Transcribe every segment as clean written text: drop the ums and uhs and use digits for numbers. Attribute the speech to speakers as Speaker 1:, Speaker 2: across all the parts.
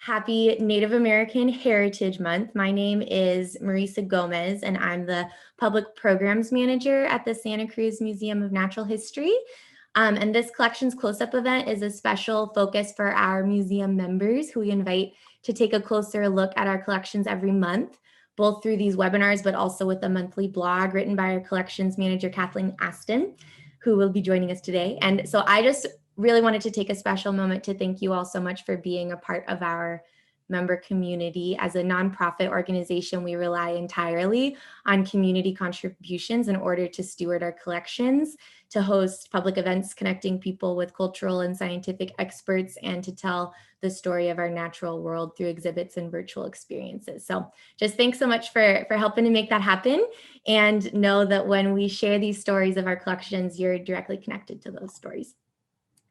Speaker 1: Happy Native American Heritage Month. My name is Marisa Gomez, and I'm the Public Programs Manager at the Santa Cruz Museum of Natural History. And this Collections Close-Up event is a special focus for our museum members who we invite to take a closer look at our collections every month, both through these webinars, but also with a monthly blog written by our Collections Manager Kathleen Aston, who will be joining us today. And so I just really wanted to take a special moment to thank you all so much for being a part of our member community. As a nonprofit organization, we rely entirely on community contributions in order to steward our collections, to host public events connecting people with cultural and scientific experts, and to tell the story of our natural world through exhibits and virtual experiences. So just thanks so much for helping to make that happen, and know that when we share these stories of our collections, you're directly connected to those stories.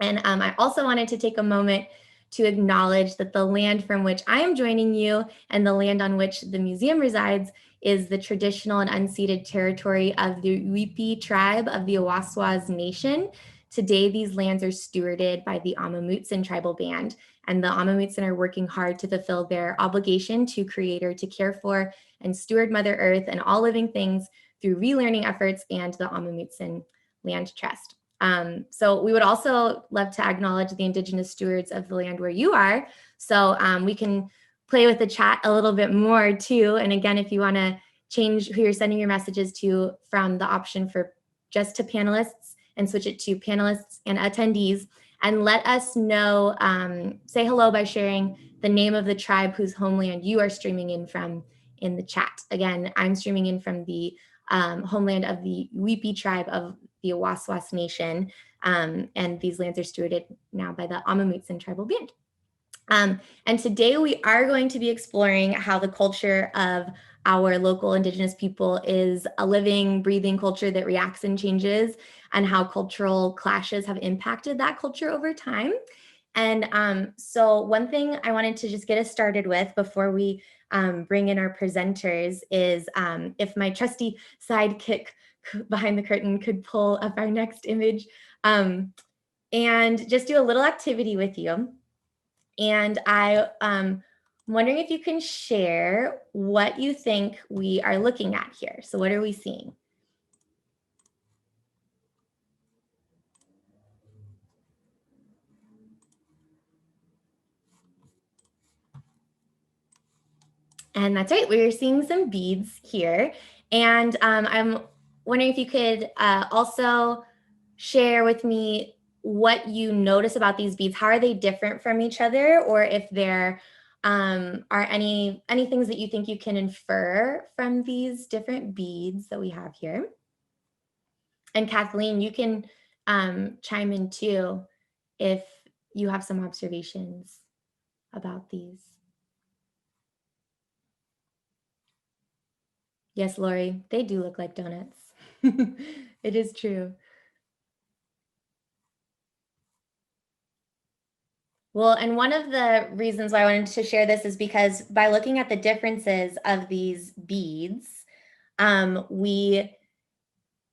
Speaker 1: And I also wanted to take a moment to acknowledge that the land from which I am joining you and the land on which the museum resides is the traditional and unceded territory of the Uipi tribe of the Awaswas Nation. Today, these lands are stewarded by the Amamutsan tribal band, and the Amamutsan are working hard to fulfill their obligation to Creator to care for and steward Mother Earth and all living things through relearning efforts and the Amamutsan Land Trust. So we would also love to acknowledge the Indigenous stewards of the land where you are. So we can play with the chat a little bit more too. And again, if you want to change who you're sending your messages to from the option for just to panelists and switch it to panelists and attendees, and let us know, say hello by sharing the name of the tribe whose homeland you are streaming in from in the chat. Again, I'm streaming in from the homeland of the Uipi tribe of the Awaswas Nation, and these lands are stewarded now by the Amamutsan tribal band. And today we are going to be exploring how the culture of our local Indigenous people is a living, breathing culture that reacts and changes, and how cultural clashes have impacted that culture over time. And so one thing I wanted to just get us started with before we bring in our presenters is if my trusty sidekick behind the curtain could pull up our next image, and just do a little activity with you. And I'm wondering if you can share what you think we are looking at here. So what are we seeing? And that's right, we're seeing some beads here. And I'm wondering if you could also share with me what you notice about these beads. How are they different from each other? Or if there are any things that you think you can infer from these different beads that we have here. And Kathleen, you can chime in too if you have some observations about these. Yes, Lori, they do look like donuts. It is true. Well, and one of the reasons why I wanted to share this is because by looking at the differences of these beads, we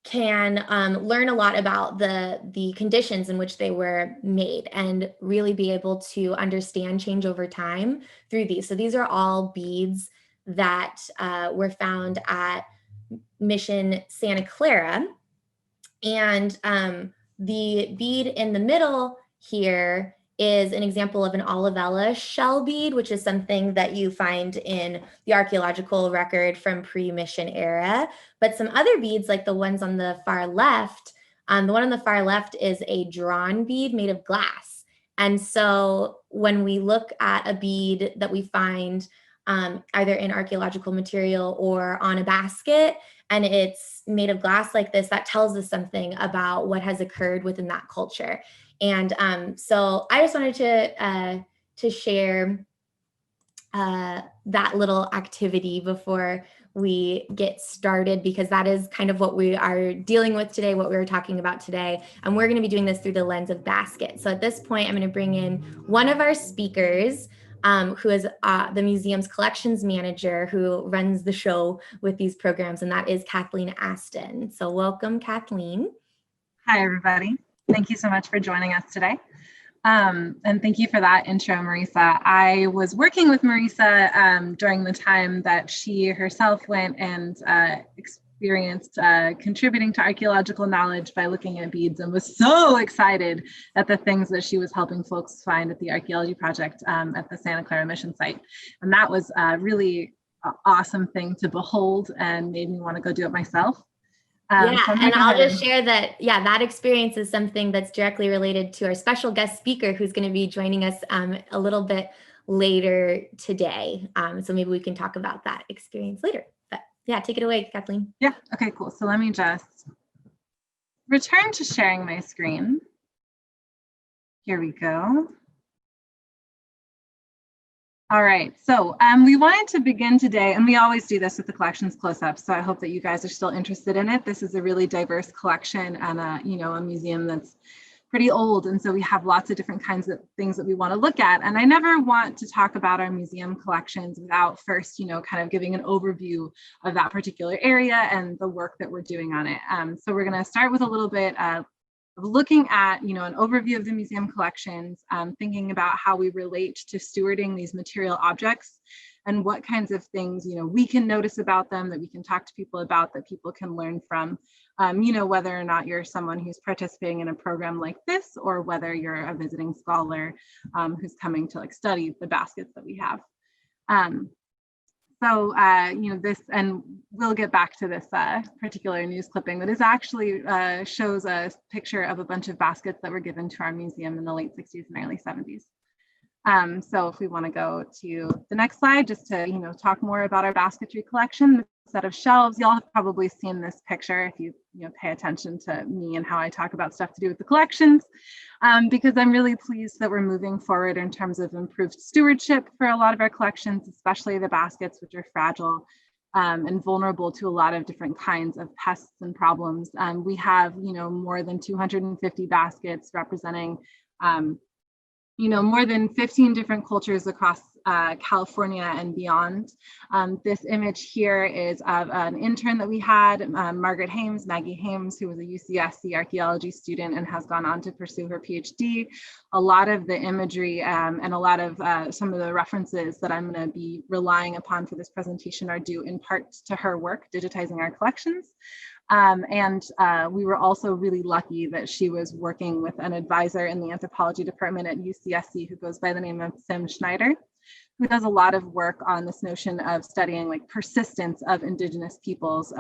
Speaker 1: can learn a lot about the conditions in which they were made and really be able to understand change over time through these. So these are all beads that were found at Mission Santa Clara. And the bead in the middle here is an example of an Olivella shell bead, which is something that you find in the archaeological record from pre-mission era. But some other beads, like the ones on the far left, the one on the far left is a drawn bead made of glass. And so when we look at a bead that we find either in archaeological material or on a basket, and it's made of glass like this, that tells us something about what has occurred within that culture. And so I just wanted to share that little activity before we get started, because that is kind of what we are dealing with today, what we were talking about today. And we're going to be doing this through the lens of basket. So at this point, I'm going to bring in one of our speakers, who is the museum's collections manager, who runs the show with these programs, and that is Kathleen Astin. So welcome, Kathleen.
Speaker 2: Hi, everybody. Thank you so much for joining us today. And thank you for that intro, Marisa. I was working with Marisa during the time that she herself went and experienced contributing to archaeological knowledge by looking at beads, and was so excited at the things that she was helping folks find at the archaeology project at the Santa Clara Mission site. And that was a really awesome thing to behold and made me want to go do it myself.
Speaker 1: And I'll just share that, that experience is something that's directly related to our special guest speaker who's going to be joining us a little bit later today. So maybe we can talk about that experience later. But yeah, take it away, Kathleen.
Speaker 2: Yeah, okay, cool. So let me just return to sharing my screen. Here we go. All right, so we wanted to begin today, and we always do this with the collections close-up, so I hope that you guys are still interested in it. This is a really diverse collection and a museum that's pretty old, and so we have lots of different kinds of things that we want to look at. And I never want to talk about our museum collections without first, kind of giving an overview of that particular area and the work that we're doing on it. So we're going to start with a little bit of looking at, an overview of the museum collections, thinking about how we relate to stewarding these material objects and what kinds of things, we can notice about them, that we can talk to people about, that people can learn from, whether or not you're someone who's participating in a program like this, or whether you're a visiting scholar who's coming to study the baskets that we have. So, this, and we'll get back to this particular news clipping, that is actually shows a picture of a bunch of baskets that were given to our museum in the late 60s and early 70s. So if we want to go to the next slide, just to, talk more about our basketry collection, the set of shelves, y'all have probably seen this picture if you, pay attention to me and how I talk about stuff to do with the collections, because I'm really pleased that we're moving forward in terms of improved stewardship for a lot of our collections, especially the baskets, which are fragile and vulnerable to a lot of different kinds of pests and problems. We have, more than 250 baskets representing more than 15 different cultures across California and beyond. This image here is of an intern that we had, Maggie Hames, who was a UCSC archaeology student and has gone on to pursue her PhD. A lot of the imagery and a lot of some of the references that I'm going to be relying upon for this presentation are due in part to her work digitizing our collections. We were also really lucky that she was working with an advisor in the anthropology department at UCSC who goes by the name of Sim Schneider, who does a lot of work on this notion of studying persistence of indigenous peoples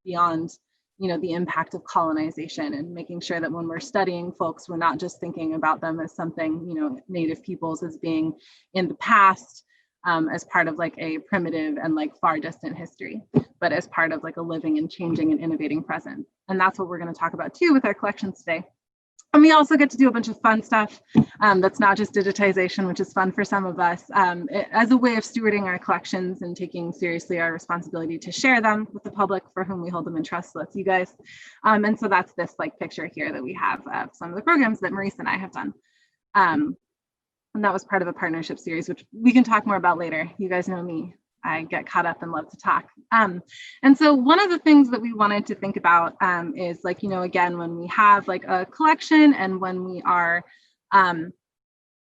Speaker 2: beyond, the impact of colonization, and making sure that when we're studying folks, we're not just thinking about them as something, native peoples as being in the past, as part of a primitive and far distant history, but as part of a living and changing and innovating present. And that's what we're going to talk about too with our collections today. And we also get to do a bunch of fun stuff that's not just digitization, which is fun for some of us, as a way of stewarding our collections and taking seriously our responsibility to share them with the public for whom we hold them in trust. So that's you guys. And so that's this picture here that we have of some of the programs that Marisa and I have done. And that was part of a partnership series, which we can talk more about later. You guys know me. I get caught up and love to talk. And so one of the things that we wanted to think about is again, when we have a collection and when we are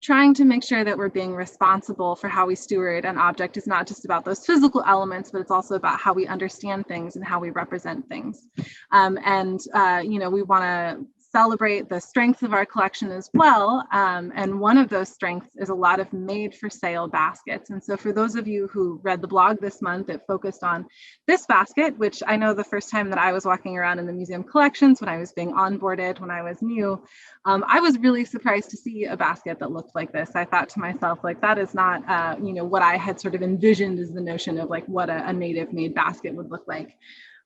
Speaker 2: trying to make sure that we're being responsible for how we steward an object, is not just about those physical elements, but it's also about how we understand things and how we represent things. We want to celebrate the strengths of our collection as well. And one of those strengths is a lot of made for sale baskets. And so for those of you who read the blog this month, it focused on this basket, which I know the first time that I was walking around in the museum collections when I was being onboarded, when I was new, I was really surprised to see a basket that looked like this. I thought to myself, that is not, what I had sort of envisioned as the notion of what a native made basket would look like.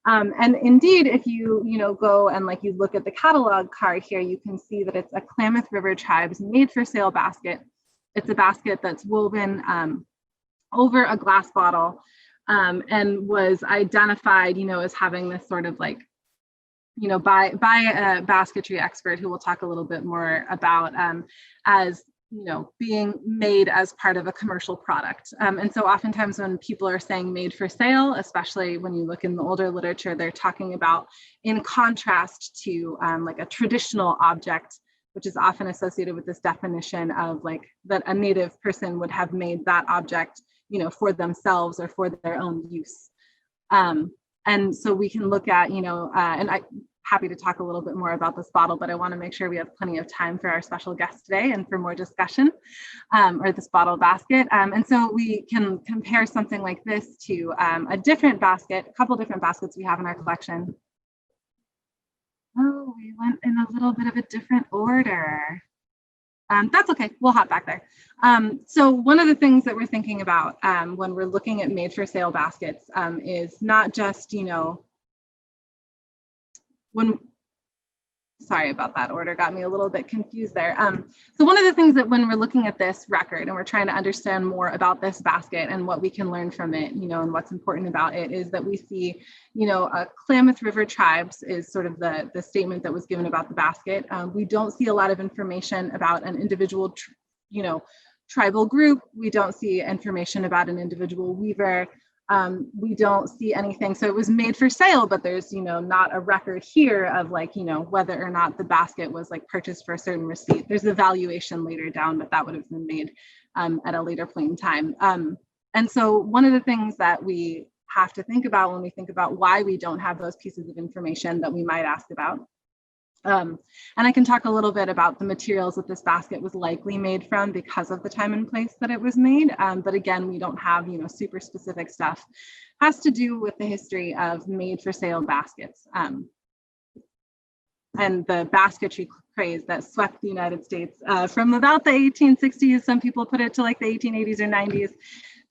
Speaker 2: And indeed, if you go and you look at the catalog card here, you can see that it's a Klamath River Tribe's made for sale basket. It's a basket that's woven over a glass bottle and was identified, as having this sort of by a basketry expert who we'll talk a little bit more about as being made as part of a commercial product. And so oftentimes when people are saying made for sale, especially when you look in the older literature, they're talking about in contrast to a traditional object which is often associated with this definition of like that a Native person would have made that object, you know, for themselves or for their own use. And so we can look at, you know, and I'm happy to talk a little bit more about this bottle, but I want to make sure we have plenty of time for our special guest today and for more discussion, or this bottle basket. And so we can compare something like this to a different basket, a couple different baskets we have in our collection. Oh, we went in a little bit of a different order. That's okay, we'll hop back there. So one of the things that we're thinking about when we're looking at made for sale baskets is not just, you know, sorry about that order, got me a little bit confused there. So one of the things that when we're looking at this record and we're trying to understand more about this basket and what we can learn from it, you know, and what's important about it is that we see, you know, Klamath River tribes is sort of the statement that was given about the basket. We don't see a lot of information about an individual, you know, tribal group. We don't see information about an individual weaver. We don't see anything. So it was made for sale, but there's, you know, not a record here of like, you know, whether or not the basket was like purchased for a certain receipt. There's a valuation later down, but that would have been made at a later point in time. And so one of the things that we have to think about when we think about why we don't have those pieces of information that we might ask about. And I can talk a little bit about the materials that this basket was likely made from because of the time and place that it was made. But again, we don't have, you know, super specific stuff. It has to do with the history of made for sale baskets and the basketry craze that swept the United States from about the 1860s. Some people put it to like the 1880s or 90s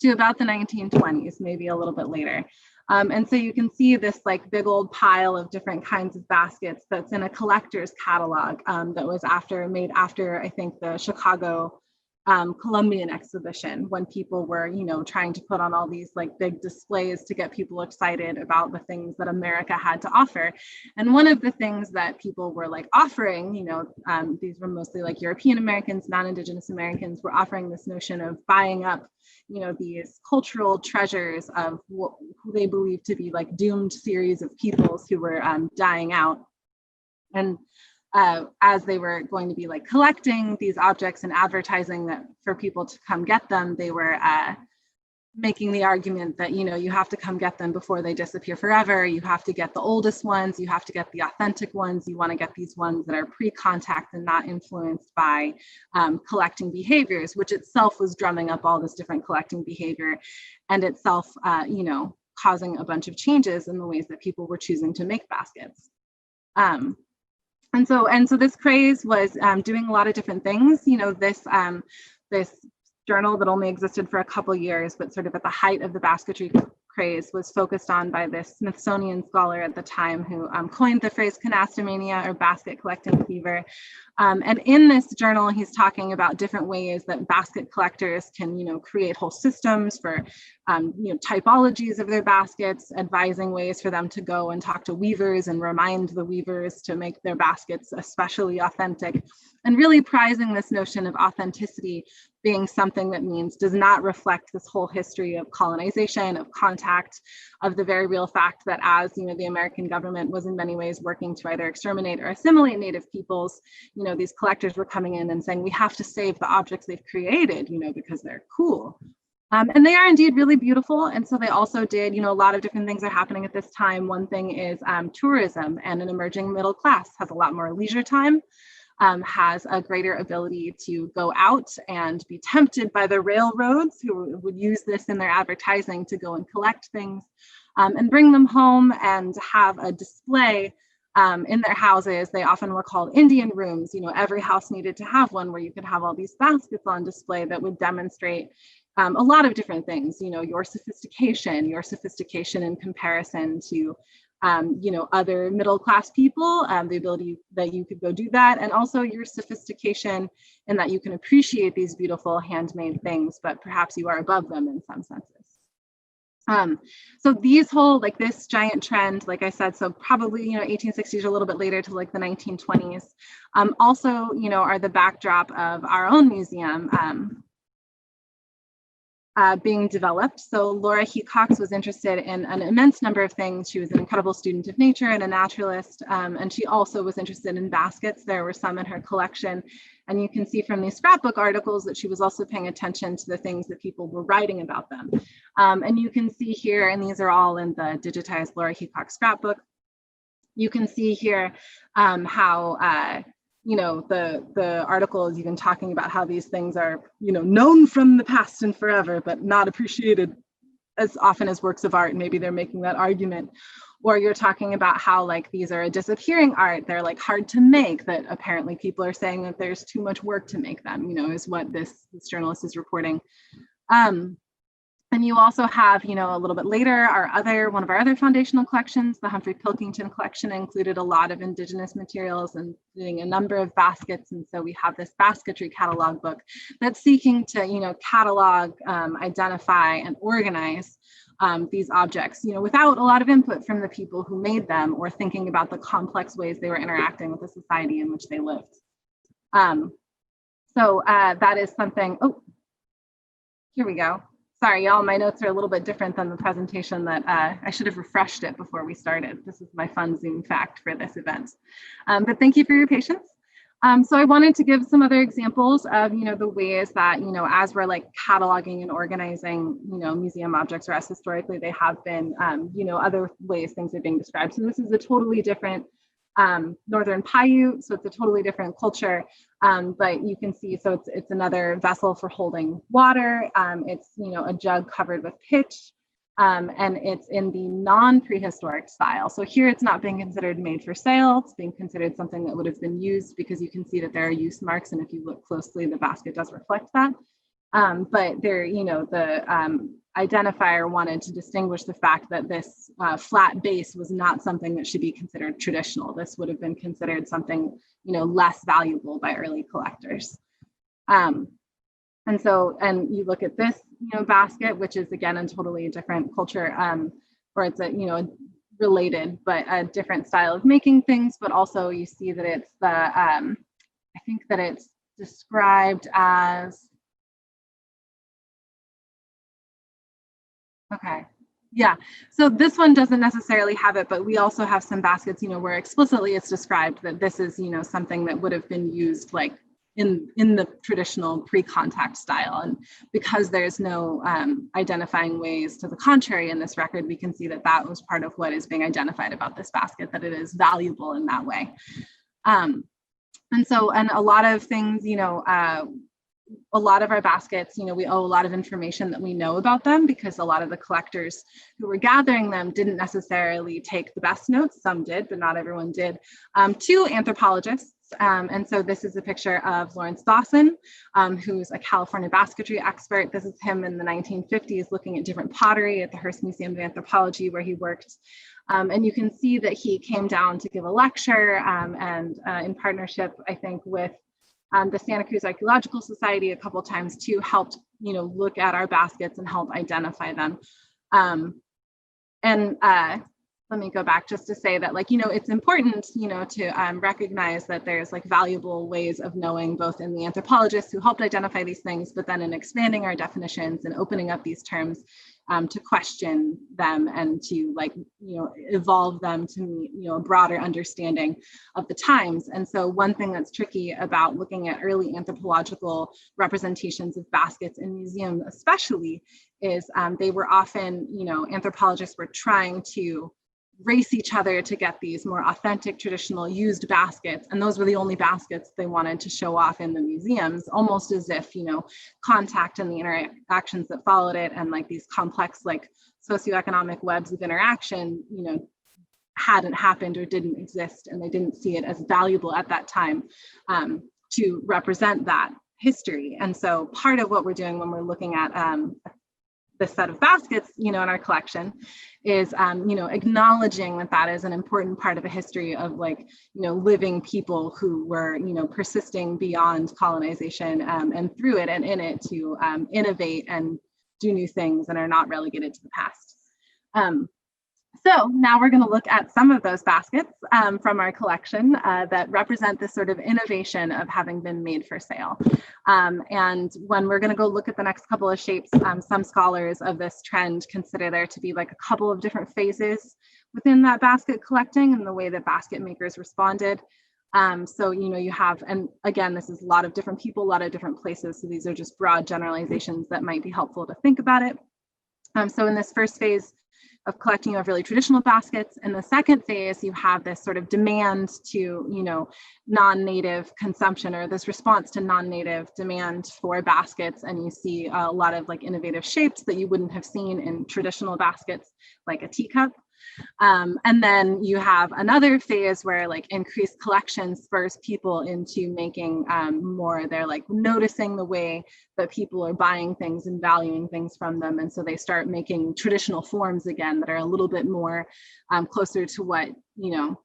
Speaker 2: to about the 1920s, maybe a little bit later. And so you can see this like big old pile of different kinds of baskets that's in a collector's catalog that was made after, I think, the Chicago Columbian exhibition, when people were, you know, trying to put on all these like big displays to get people excited about the things that America had to offer. And one of the things that people were like offering, you know, these were mostly like European Americans, non-Indigenous Americans, were offering this notion of buying up, you know, these cultural treasures of who they believed to be like doomed series of peoples who were dying out. And as they were going to be like collecting these objects and advertising that for people to come get them, they were making the argument that, you know, you have to come get them before they disappear forever. You have to get the oldest ones. You have to get the authentic ones. You want to get these ones that are pre-contact and not influenced by collecting behaviors, which itself was drumming up all this different collecting behavior and itself, you know, causing a bunch of changes in the ways that people were choosing to make baskets. And so this craze was doing a lot of different things. You know, this journal that only existed for a couple years, but sort of at the height of the basketry craze, was focused on by this Smithsonian scholar at the time who coined the phrase canastomania, or basket collecting fever. And in this journal, he's talking about different ways that basket collectors can, you know, create whole systems for, you know, typologies of their baskets, advising ways for them to go and talk to weavers and remind the weavers to make their baskets especially authentic, and really prizing this notion of authenticity being something that does not reflect this whole history of colonization, of contact, of the very real fact that as, you know, the American government was in many ways working to either exterminate or assimilate Native peoples, you know, these collectors were coming in and saying, we have to save the objects they've created, you know, because they're cool. And they are indeed really beautiful. And so they also did, you know, a lot of different things are happening at this time. One thing is tourism, and an emerging middle class has a lot more leisure time. Has a greater ability to go out and be tempted by the railroads, who would use this in their advertising to go and collect things and bring them home and have a display in their houses. They often were called Indian rooms. You know, every house needed to have one where you could have all these baskets on display that would demonstrate a lot of different things. You know, your sophistication in comparison to you know, other middle class people, the ability that you could go do that, and also your sophistication in that you can appreciate these beautiful handmade things, but perhaps you are above them in some senses. So these whole, like this giant trend, like I said, so probably, you know, 1860s or a little bit later to like the 1920s, also, you know, are the backdrop of our own museum. being developed. So Laura Heacox was interested in an immense number of things. She was an incredible student of nature and a naturalist, and she also was interested in baskets. There were some in her collection, and you can see from these scrapbook articles that she was also paying attention to the things that people were writing about them. And you can see here, and these are all in the digitized Laura Heacox scrapbook, you can see here how the article is even talking about how these things are, known from the past and forever, but not appreciated as often as works of art. Maybe they're making that argument. Or you're talking about how like these are a disappearing art. They're like hard to make, that apparently people are saying that there's too much work to make them, is what this journalist is reporting. And you also have, a little bit later, one of our other foundational collections, the Humphrey Pilkington collection, included a lot of Indigenous materials, including a number of baskets. And so we have this basketry catalog book that's seeking to, catalog, identify, and organize these objects, without a lot of input from the people who made them or thinking about the complex ways they were interacting with the society in which they lived. So that is something. Oh, here we go. Sorry, y'all, my notes are a little bit different than the presentation that I should have refreshed it before we started. This is my fun Zoom fact for this event. But thank you for your patience. So I wanted to give some other examples of, the ways that, as we're like cataloging and organizing, museum objects, or as historically they have been, other ways things are being described. So this is a totally different Northern Paiute, so it's a totally different culture, but you can see, so it's another vessel for holding water. It's a jug covered with pitch, and it's in the non-prehistoric style. So here it's not being considered made for sale. It's being considered something that would have been used, because you can see that there are use marks, and if you look closely, the basket does reflect that. But there, the identifier wanted to distinguish the fact that this flat base was not something that should be considered traditional. This would have been considered something, less valuable by early collectors. And you look at this, basket, which is again a totally different culture, or it's a, related, but a different style of making things. But also you see that it's the, I think that it's described as, okay, yeah. So this one doesn't necessarily have it, but we also have some baskets, where explicitly it's described that this is, something that would have been used like in the traditional pre-contact style. And because there's no identifying ways to the contrary in this record, we can see that that was part of what is being identified about this basket, that it is valuable in that way. And a lot of things, a lot of our baskets, we owe a lot of information that we know about them, because a lot of the collectors who were gathering them didn't necessarily take the best notes. Some did, but not everyone did, to anthropologists. And so this is a picture of Lawrence Dawson, who's a California basketry expert. This is him in the 1950s looking at different pottery at the Hearst Museum of Anthropology, where he worked. And you can see that he came down to give a lecture, and in partnership, I think, with the Santa Cruz Archaeological Society a couple times too, helped, look at our baskets and help identify them. Let me go back just to say that, like, it's important, to recognize that there's like valuable ways of knowing, both in the anthropologists who helped identify these things, but then in expanding our definitions and opening up these terms to question them and to evolve them to meet, a broader understanding of the times. And so one thing that's tricky about looking at early anthropological representations of baskets in museums especially is they were often, anthropologists were trying to race each other to get these more authentic, traditional used baskets. And those were the only baskets they wanted to show off in the museums, almost as if, contact and the interactions that followed it and like these complex, like socioeconomic webs of interaction, hadn't happened or didn't exist. And they didn't see it as valuable at that time to represent that history. And so part of what we're doing when we're looking at this set of baskets, in our collection is, acknowledging that that is an important part of a history of living people who were, persisting beyond colonization and through it and in it to innovate and do new things and are not relegated to the past. So now we're going to look at some of those baskets from our collection that represent this sort of innovation of having been made for sale. And when we're going to go look at the next couple of shapes, some scholars of this trend consider there to be like a couple of different phases within that basket collecting and the way that basket makers responded. So, you know, you have, and again, this is a lot of different people, a lot of different places. So these are just broad generalizations that might be helpful to think about it. So in this first phase of collecting, you have really traditional baskets. In the second phase, you have this sort of demand to, you know, non-native consumption, or this response to non-native demand for baskets. And you see a lot of like innovative shapes that you wouldn't have seen in traditional baskets, like a teacup. And then you have another phase where like increased collection spurs people into making more, they're like noticing the way that people are buying things and valuing things from them. And so they start making traditional forms again that are a little bit more closer to what, you know,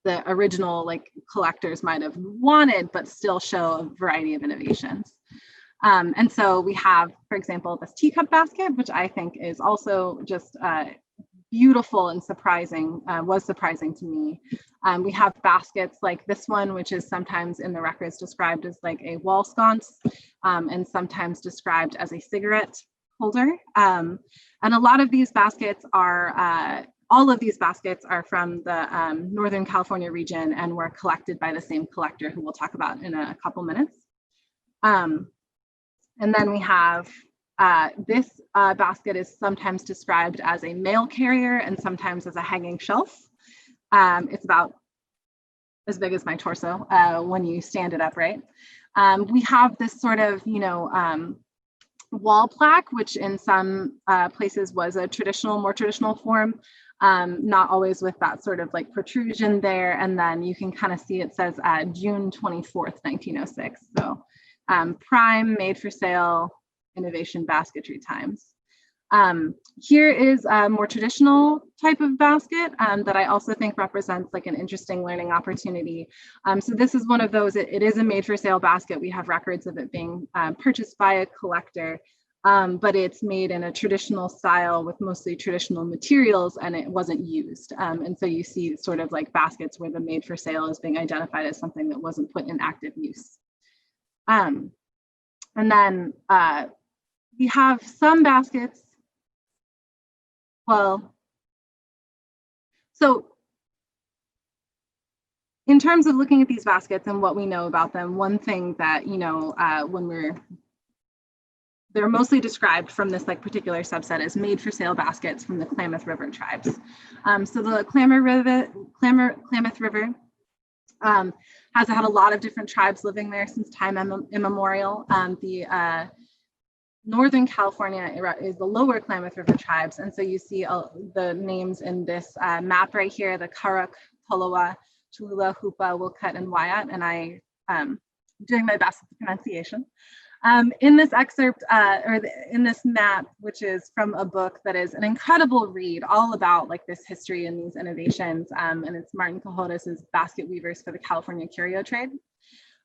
Speaker 2: the original like collectors might have wanted, but still show a variety of innovations. And so we have, for example, this teacup basket, which I think is also just beautiful and surprising, was surprising to me. We have baskets like this one, which is sometimes in the records described as like a wall sconce, and sometimes described as a cigarette holder. And a lot of these baskets are, all of these baskets are from the Northern California region and were collected by the same collector who we'll talk about in a couple minutes. And then we have this basket is sometimes described as a mail carrier and sometimes as a hanging shelf. It's about as big as my torso when you stand it upright. We have this sort of, you know, wall plaque, which in some places was a more traditional form, not always with that sort of like protrusion there. And then you can kind of see it says June 24th, 1906. So prime, made for sale, innovation basketry times. Here is a more traditional type of basket that I also think represents like an interesting learning opportunity. So this is one of those, it is a made for sale basket. We have records of it being purchased by a collector, but it's made in a traditional style with mostly traditional materials and it wasn't used. And so you see sort of like baskets where the made for sale is being identified as something that wasn't put in active use. And then we have some baskets. Well, so in terms of looking at these baskets and what we know about them, one thing that, you know, they're mostly described from this like particular subset as made for sale baskets from the Klamath River tribes. So the Klamath River has had a lot of different tribes living there since time immemorial. The Northern California is the lower Klamath River tribes. And so you see the names in this map right here, the Karuk, Tolowa, Cholula, Hupa, Wilkut, and Wyatt. And I'm doing my best with the pronunciation. In this excerpt, in this map, which is from a book that is an incredible read all about like this history and these innovations, and it's Martin Cohoda's Basket Weavers for the California Curio Trade.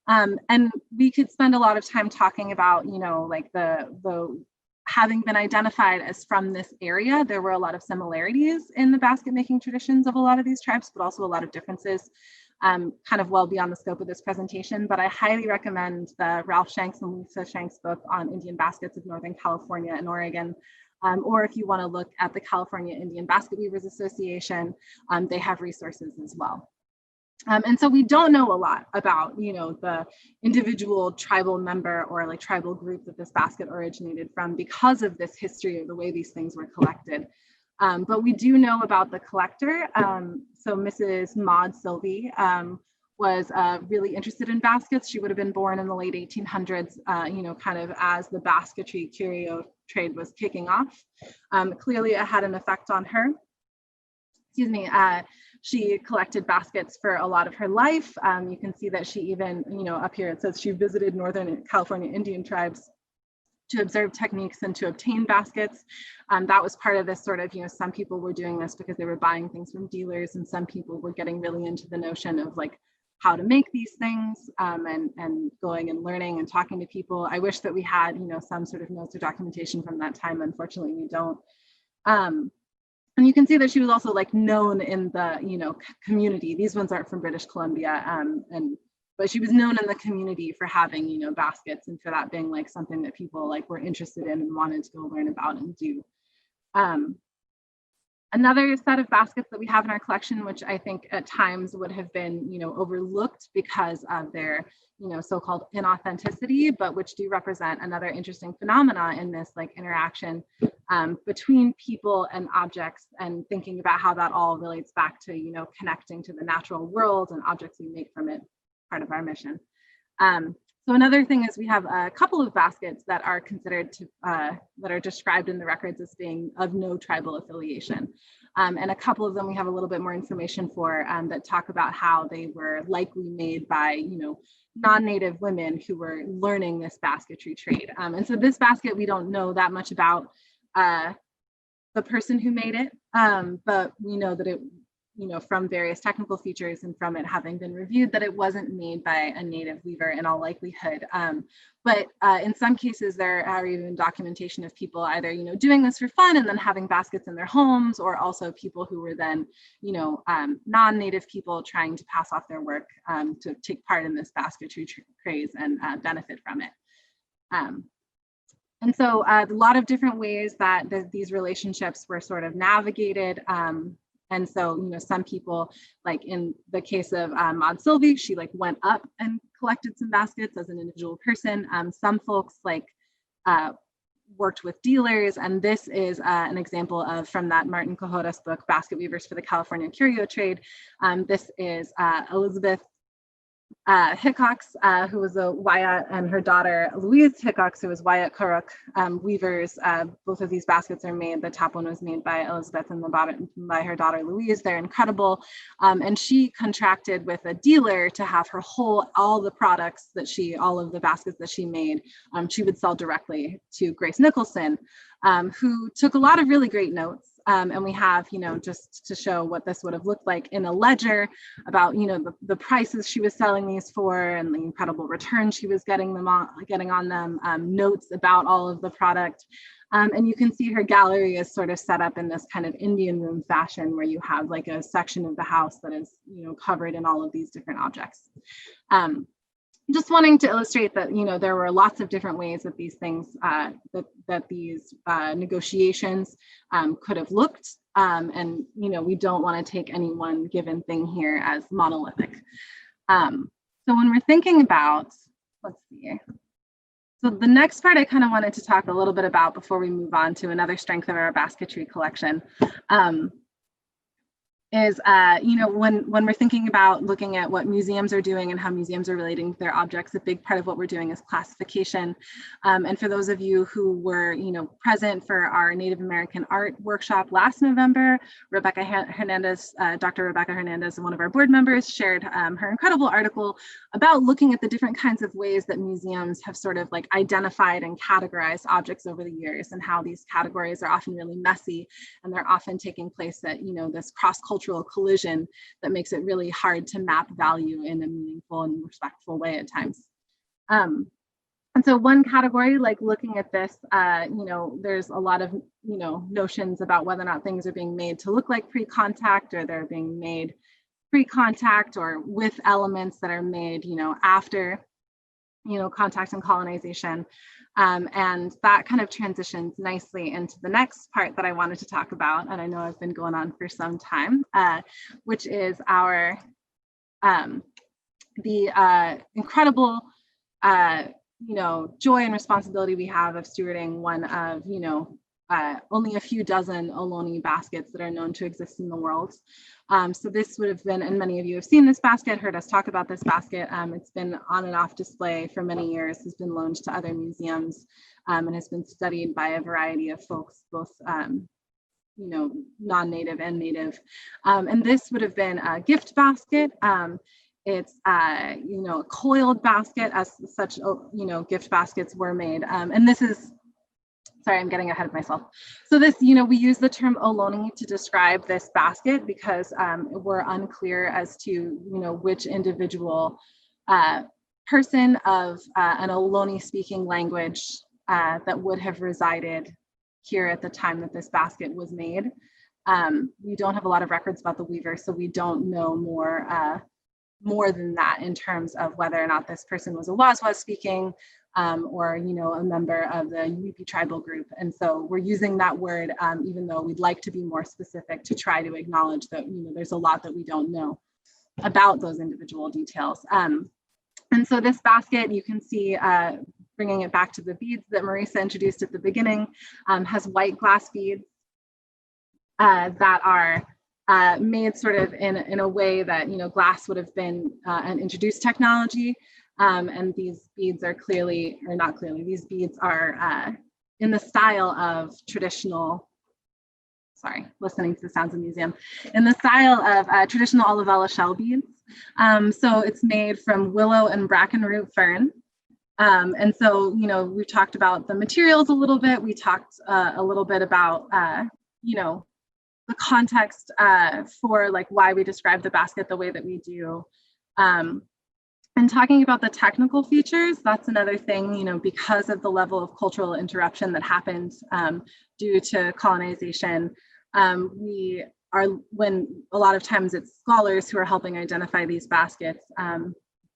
Speaker 2: And we could spend a lot of time talking about, you know, like the having been identified as from this area, there were a lot of similarities in the basket making traditions of a lot of these tribes, but also a lot of differences. Kind of well beyond the scope of this presentation, but I highly recommend the Ralph Shanks and Lisa Shanks book on Indian baskets of Northern California and Oregon. Or if you want to look at the California Indian Basket Weavers Association, they have resources as well. And so we don't know a lot about, you know, the individual tribal member or like tribal group that this basket originated from because of this history of the way these things were collected. But we do know about the collector. So Mrs. Maud Sylvie was really interested in baskets. She would have been born in the late 1800s, you know, kind of as the basketry curio trade was kicking off. Clearly it had an effect on her. Excuse me. She collected baskets for a lot of her life. You can see that she even, you know, up here it says she visited Northern California Indian tribes to observe techniques and to obtain baskets. That was part of this sort of, you know, some people were doing this because they were buying things from dealers, and some people were getting really into the notion of like how to make these things, and going and learning and talking to people. I wish that we had, you know, some sort of notes or documentation from that time. Unfortunately, we don't. And you can see that she was also like known in the, you know, community. These ones aren't from British Columbia, but she was known in the community for having, you know, baskets, and for that being like something that people like were interested in and wanted to go learn about and do. Another set of baskets that we have in our collection, which I think at times would have been, you know, overlooked because of their, you know, so-called inauthenticity, but which do represent another interesting phenomena in this like interaction between people and objects, and thinking about how that all relates back to, you know, connecting to the natural world and objects we make from it, part of our mission. So another thing is we have a couple of baskets that are considered to, that are described in the records as being of no tribal affiliation. And a couple of them we have a little bit more information for that talk about how they were likely made by, you know, non-native women who were learning this basketry trade. And so this basket, we don't know that much about the person who made it, but we know that it, you know, from various technical features and from it having been reviewed, that it wasn't made by a native weaver in all likelihood. But in some cases, there are even documentation of people either, you know, doing this for fun and then having baskets in their homes, or also people who were then, you know, non-native people trying to pass off their work to take part in this basketry craze and benefit from it. And so a lot of different ways that these relationships were sort of navigated. And so, you know, some people, like in the case of Maud Sylvie, she like went up and collected some baskets as an individual person. Some folks like worked with dealers, and this is an example of, from that Martin Cohoda's book, Basket Weavers for the California Curio Trade. This is Elizabeth Hickox, who was a Wyatt, and her daughter Louise Hickox, who was Wyatt Kuruk weavers. Both of these baskets are made. The top one was made by Elizabeth and the bottom by her daughter Louise. They're incredible. And she contracted with a dealer to have her all the products that all of the baskets that she made, she would sell directly to Grace Nicholson, who took a lot of really great notes. And we have, you know, just to show what this would have looked like in a ledger about, you know, the prices she was selling these for and the incredible return she was getting on them, notes about all of the product. And you can see her gallery is sort of set up in this kind of Indian room fashion, where you have like a section of the house that is, you know, covered in all of these different objects. Just wanting to illustrate that, you know, there were lots of different ways that these things, that these negotiations could have looked. And, you know, we don't want to take any one given thing here as monolithic. So when we're thinking about, let's see. So the next part I kind of wanted to talk a little bit about before we move on to another strength of our basketry collection. Is, you know, when we're thinking about looking at what museums are doing and how museums are relating to their objects, a big part of what we're doing is classification. And for those of you who were, you know, present for our Native American art workshop last November, Rebecca Hernandez, Dr. Rebecca Hernandez, one of our board members, shared her incredible article about looking at the different kinds of ways that museums have sort of like identified and categorized objects over the years, and how these categories are often really messy, and they're often taking place at, you know, this cross-cultural collision that makes it really hard to map value in a meaningful and respectful way at times. And so one category, like looking at this, you know, there's a lot of, you know, notions about whether or not things are being made to look like pre-contact, or they're being made pre-contact, or with elements that are made, you know, after, you know, contact and colonization. And that kind of transitions nicely into the next part that I wanted to talk about, and I know I've been going on for some time, which is our the incredible you know, joy and responsibility we have of stewarding one of, you know, only a few dozen Ohlone baskets that are known to exist in the world. So this would have been, and many of you have seen this basket, heard us talk about this basket. It's been on and off display for many years, has been loaned to other museums, and has been studied by a variety of folks, both you know, non-native and native. And this would have been a gift basket. It's you know, a coiled basket, as such, you know, gift baskets were made. And this is, sorry, I'm getting ahead of myself. So this, you know, we use the term Ohlone to describe this basket because we're unclear as to, you know, which individual person of an Ohlone speaking language that would have resided here at the time that this basket was made. We don't have a lot of records about the weaver, so we don't know more than that in terms of whether or not this person was a Wazwa speaking or, you know, a member of the Yupi tribal group. And so we're using that word, even though we'd like to be more specific, to try to acknowledge that, you know, there's a lot that we don't know about those individual details. And so this basket, you can see, bringing it back to the beads that Marisa introduced at the beginning, has white glass beads that are made sort of in a way that, you know, glass would have been an introduced technology. And these beads are clearly, or not clearly, these beads are in the style of traditional, sorry, listening to the sounds of the museum, in the style of traditional Olivella shell beads. So it's made from willow and brackenroot fern. And so, you know, we talked about the materials a little bit. We talked a little bit about, you know, the context for like why we describe the basket the way that we do. And talking about the technical features, that's another thing, you know, because of the level of cultural interruption that happened due to colonization, when a lot of times it's scholars who are helping identify these baskets,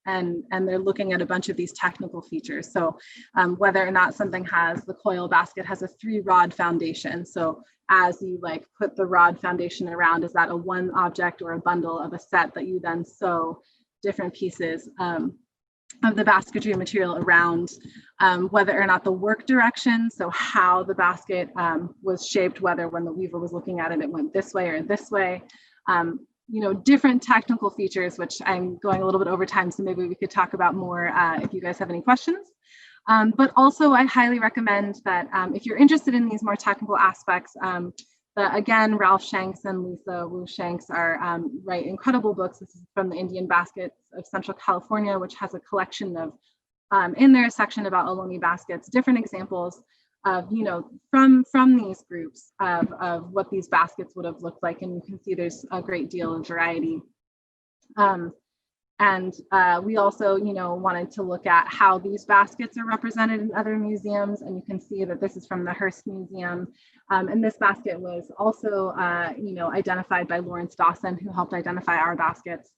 Speaker 2: and they're looking at a bunch of these technical features. So whether or not something has, the coiled basket has a 3-rod foundation. So as you like put the rod foundation around, is that a one object or a bundle of a set that you then sew different pieces of the basketry material around, whether or not the work direction, so how the basket was shaped, whether when the weaver was looking at it, it went this way or this way. You know, different technical features, which I'm going a little bit over time, so maybe we could talk about more if you guys have any questions. But also I highly recommend that if you're interested in these more technical aspects, again, Ralph Shanks and Lisa Wu Shanks write incredible books. This is from the Indian Baskets of Central California, which has a collection of, in their section about Ohlone baskets, different examples of, you know, from these groups of what these baskets would have looked like. And you can see there's a great deal of variety. And we also, you know, wanted to look at how these baskets are represented in other museums. And you can see that this is from the Hearst Museum. And this basket was also, you know, identified by Lawrence Dawson, who helped identify our baskets.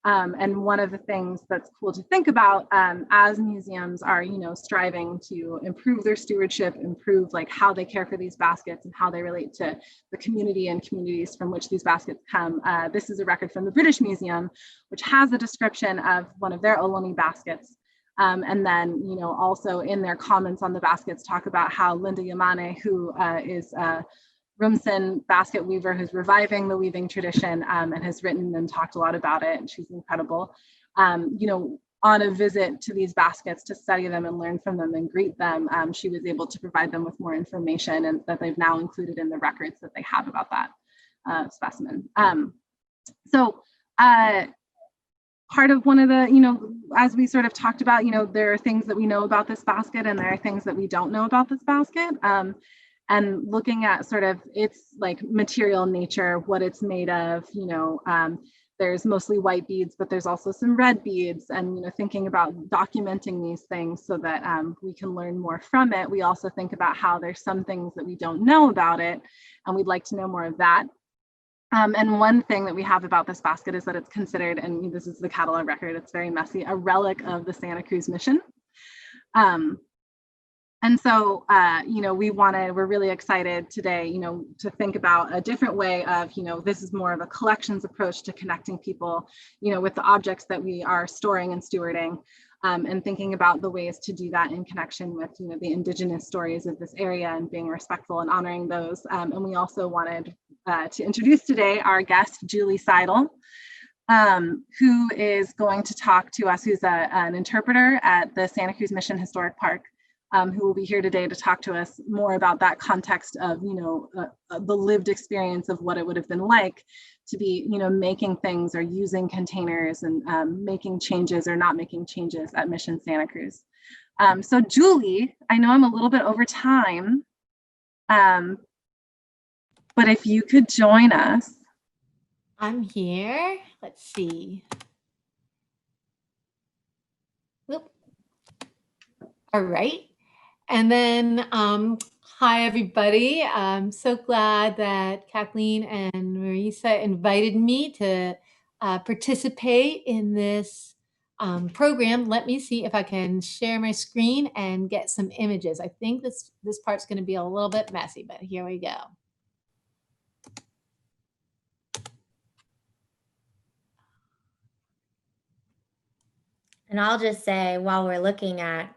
Speaker 2: And one of the things that's cool to think about as museums are, you know, striving to improve their stewardship, improve like how they care for these baskets and how they relate to the community and communities from which these baskets come. This is a record from the British Museum, which has a description of one of their Ohlone baskets. And then, you know, also in their comments on the baskets talk about how Linda Yamane, who is Rumson basket weaver who's reviving the weaving tradition and has written and talked a lot about it, and she's incredible. You know, on a visit to these baskets to study them and learn from them and greet them, she was able to provide them with more information, and that they've now included in the records that they have about that specimen. So part of one of the, you know, as we sort of talked about, you know, there are things that we know about this basket and there are things that we don't know about this basket. And looking at sort of its like material nature, what it's made of, you know, there's mostly white beads, but there's also some red beads, and, you know, thinking about documenting these things so that we can learn more from it. We also think about how there's some things that we don't know about it, and we'd like to know more of that. And one thing that we have about this basket is that it's considered, and this is the catalog record, it's very messy, a relic of the Santa Cruz Mission. And so, you know, we're really excited today, you know, to think about a different way of, you know, this is more of a collections approach to connecting people, you know, with the objects that we are storing and stewarding, and thinking about the ways to do that in connection with, you know, the indigenous stories of this area and being respectful and honoring those. And we also wanted to introduce today our guest, Julie Sidel, who is going to talk to us, who's an interpreter at the Santa Cruz Mission Historic Park. Who will be here today to talk to us more about that context of, you know, the lived experience of what it would have been like to be, you know, making things or using containers and making changes or not making changes at Mission Santa Cruz. So Julie, I know I'm a little bit over time, but if you could join us.
Speaker 3: I'm here. Let's see. Whoop. All right. And then, Hi, everybody. I'm so glad that Kathleen and Marisa invited me to participate in this program. Let me see if I can share my screen and get some images. I think this part's going to be a little bit messy, but here we go.
Speaker 1: And I'll just say, while we're looking at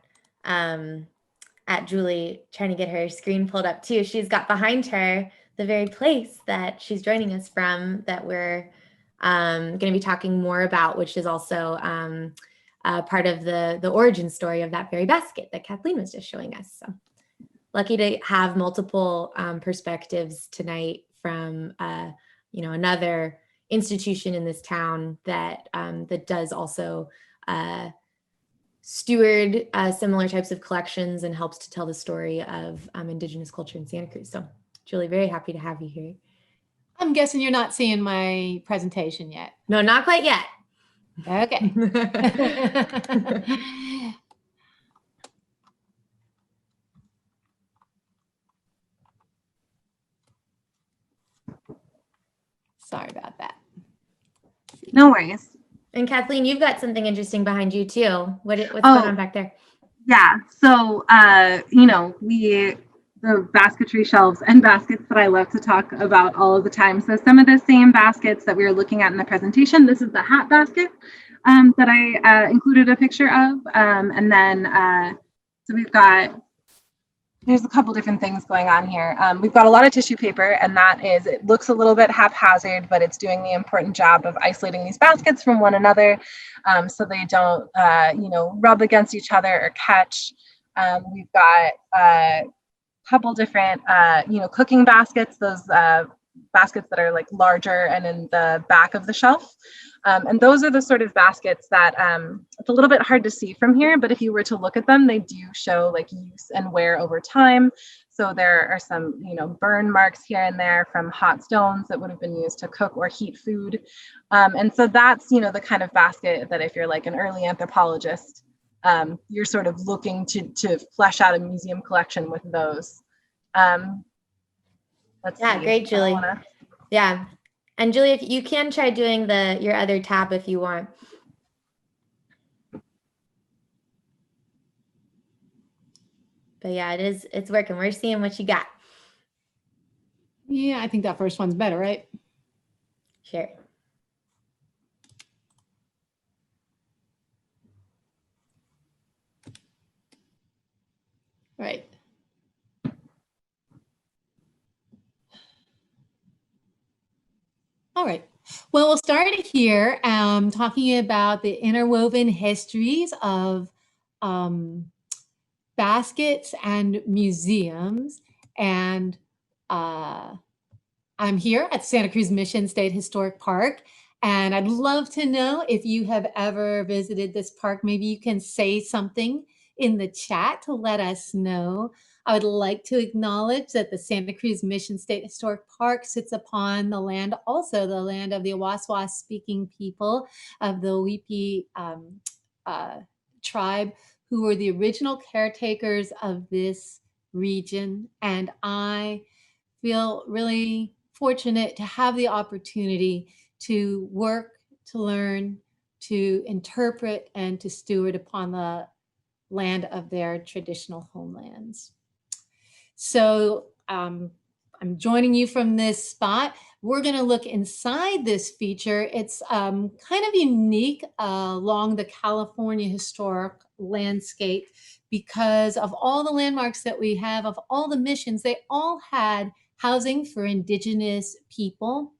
Speaker 1: Julie trying to get her screen pulled up too, she's got behind her the very place that she's joining us from that we're going to be talking more about, which is also part of the origin story of that very basket that Kathleen was just showing us. So lucky to have multiple perspectives tonight from another institution in this town that that does also steward similar types of collections and helps to tell the story of Indigenous culture in Santa Cruz. So, Julie, very happy to have you here.
Speaker 3: I'm guessing you're not seeing my presentation yet.
Speaker 1: No, not quite yet.
Speaker 3: Okay. Sorry about that.
Speaker 2: No worries.
Speaker 1: And Kathleen, you've got something interesting behind you too. What's going on back there?
Speaker 2: Yeah. So, the basketry shelves and baskets that I love to talk about all of the time. So some of the same baskets that we were looking at in the presentation, this is the hat basket that I included a picture of. And then, so there's a couple different things going on here. We've got a lot of tissue paper, and it looks a little bit haphazard, but it's doing the important job of isolating these baskets from one another so they don't, rub against each other or catch. We've got a couple different, cooking baskets, those baskets that are like larger and in the back of the shelf. And those are the sort of baskets that it's a little bit hard to see from here, but if you were to look at them, they do show like use and wear over time. So there are some, burn marks here and there from hot stones that would have been used to cook or heat food. And so that's, the kind of basket that if you're like an early anthropologist, you're sort of looking to flesh out a museum collection with those. Let's see.
Speaker 1: Great, Julie. Yeah. And Julie, if you can try doing your other tab if you want. But yeah, it's working. We're seeing what you got.
Speaker 3: Yeah, I think that first one's better, right?
Speaker 1: Sure.
Speaker 3: Right. All right. Well, we'll start here talking about the interwoven histories of baskets and museums. And I'm here at Santa Cruz Mission State Historic Park. And I'd love to know if you have ever visited this park. Maybe you can say something in the chat to let us know. I would like to acknowledge that the Santa Cruz Mission State Historic Park sits upon the land, also the land of the Awaswas speaking people of the Weepi tribe, who were the original caretakers of this region. And I feel really fortunate to have the opportunity to work, to learn, to interpret, and to steward upon the land of their traditional homelands. So I'm joining you from this spot. We're going to look inside this feature. It's kind of unique along the California historic landscape because of all the landmarks that we have, of all the missions, they all had housing for Indigenous people.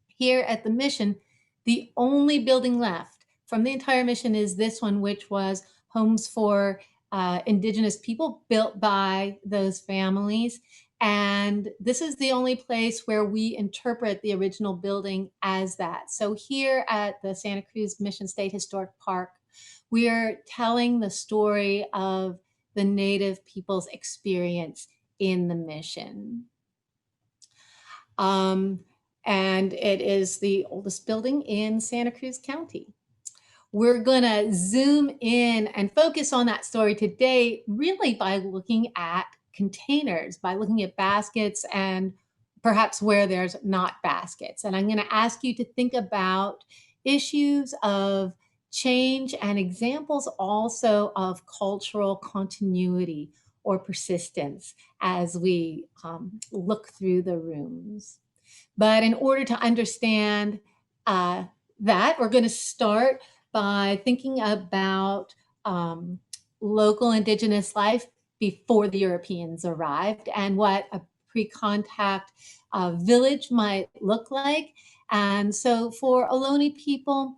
Speaker 3: Here at the mission, the only building left from the entire mission is this one, which was homes for Indigenous people built by those families. And this is the only place where we interpret the original building as that. So here at the Santa Cruz Mission State Historic Park, we are telling the story of the Native people's experience in the mission. And it is the oldest building in Santa Cruz County. We're going to zoom in and focus on that story today, really by looking at containers by looking at baskets and perhaps where there's not baskets. And I'm going to ask you to think about issues of change and examples also of cultural continuity or persistence as we look through the rooms. But in order to understand that, we're going to start by thinking about local indigenous life before the Europeans arrived and what a pre-contact village might look like. And so for Ohlone people,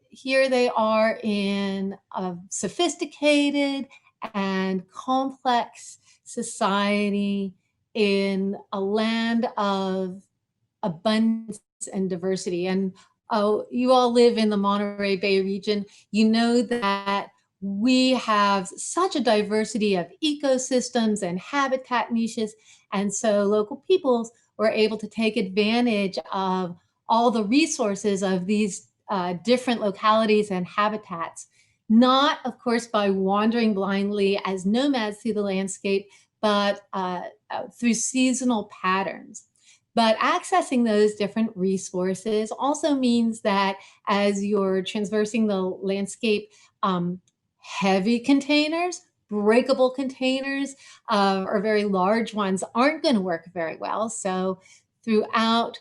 Speaker 3: here they are in a sophisticated and complex society in a land of abundance and diversity. And you all live in the Monterey Bay region. You know that we have such a diversity of ecosystems and habitat niches. And so local peoples were able to take advantage of all the resources of these different localities and habitats, not, of course, by wandering blindly as nomads through the landscape, but through seasonal patterns. But accessing those different resources also means that as you're traversing the landscape, heavy containers, breakable containers, or very large ones aren't going to work very well. So throughout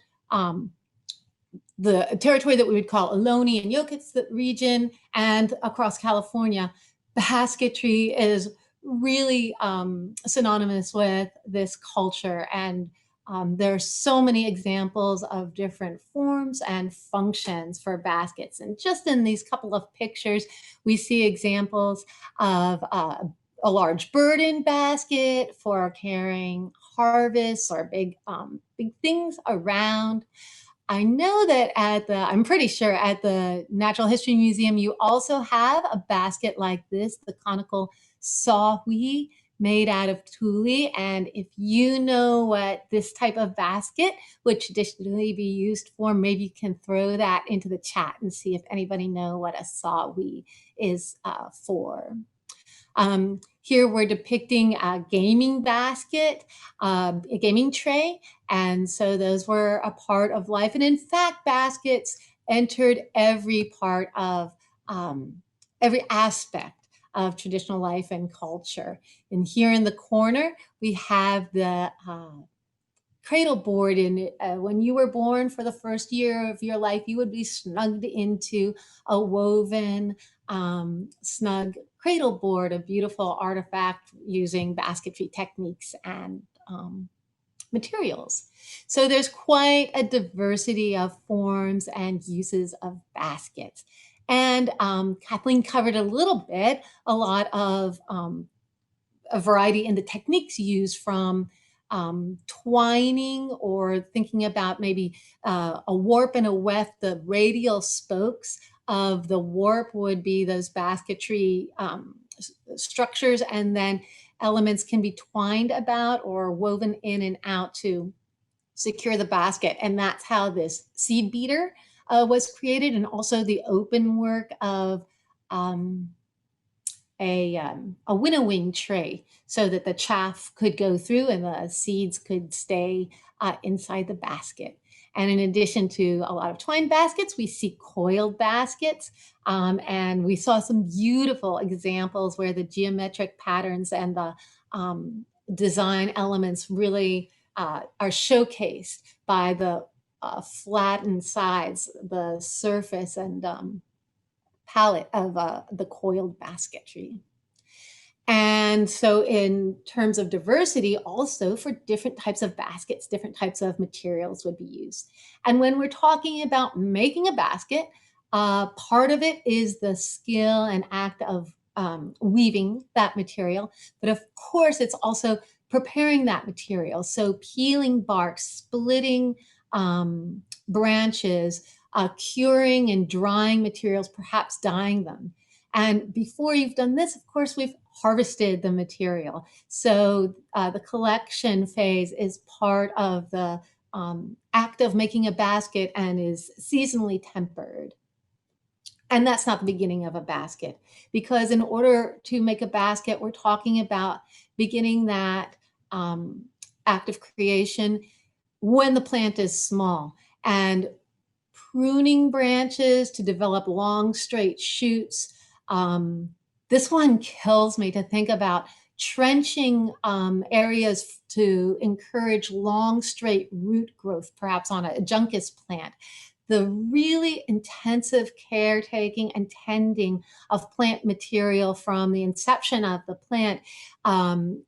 Speaker 3: the territory that we would call Ohlone and Yokuts region and across California, basketry is really synonymous with this culture. And there are so many examples of different forms and functions for baskets. And just in these couple of pictures, we see examples of a large burden basket for carrying harvests or big things around. I know that I'm pretty sure at the Natural History Museum, you also have a basket like this, the conical sahui made out of tule. And if you know what this type of basket would traditionally be used for, maybe you can throw that into the chat and see if anybody know what a sahui is for. Here we're depicting a gaming basket, a gaming tray. And so those were a part of life. And in fact, baskets entered every part of, every aspect of traditional life and culture. And here in the corner, we have the Cradle Board. And when you were born for the first year of your life, you would be snugged into a woven, snug cradle board, a beautiful artifact using basketry techniques and materials. So there's quite a diversity of forms and uses of baskets. And Kathleen covered a little bit, a lot of a variety in the techniques used, from twining or thinking about maybe a warp and a weft. The radial spokes of the warp would be those basketry structures, and then elements can be twined about or woven in and out to secure the basket. And that's how this seed beater was created, and also the open work of a winnowing tray so that the chaff could go through and the seeds could stay inside the basket. And in addition to a lot of twine baskets, we see coiled baskets. And we saw some beautiful examples where the geometric patterns and the design elements really are showcased by the flattened sides, the surface and palette of the coiled basketry. And so in terms of diversity, also for different types of baskets, different types of materials would be used. And when we're talking about making a basket, part of it is the skill and act of weaving that material. But of course, it's also preparing that material. So peeling bark, splitting branches, curing and drying materials, perhaps dyeing them. And before you've done this, of course, we've harvested the material. So the collection phase is part of the act of making a basket and is seasonally tempered. And that's not the beginning of a basket, because in order to make a basket, we're talking about beginning that act of creation when the plant is small, and pruning branches to develop long, straight shoots. This one kills me to think about trenching areas to encourage long, straight root growth, perhaps on a juncus plant. The really intensive caretaking and tending of plant material from the inception of the plant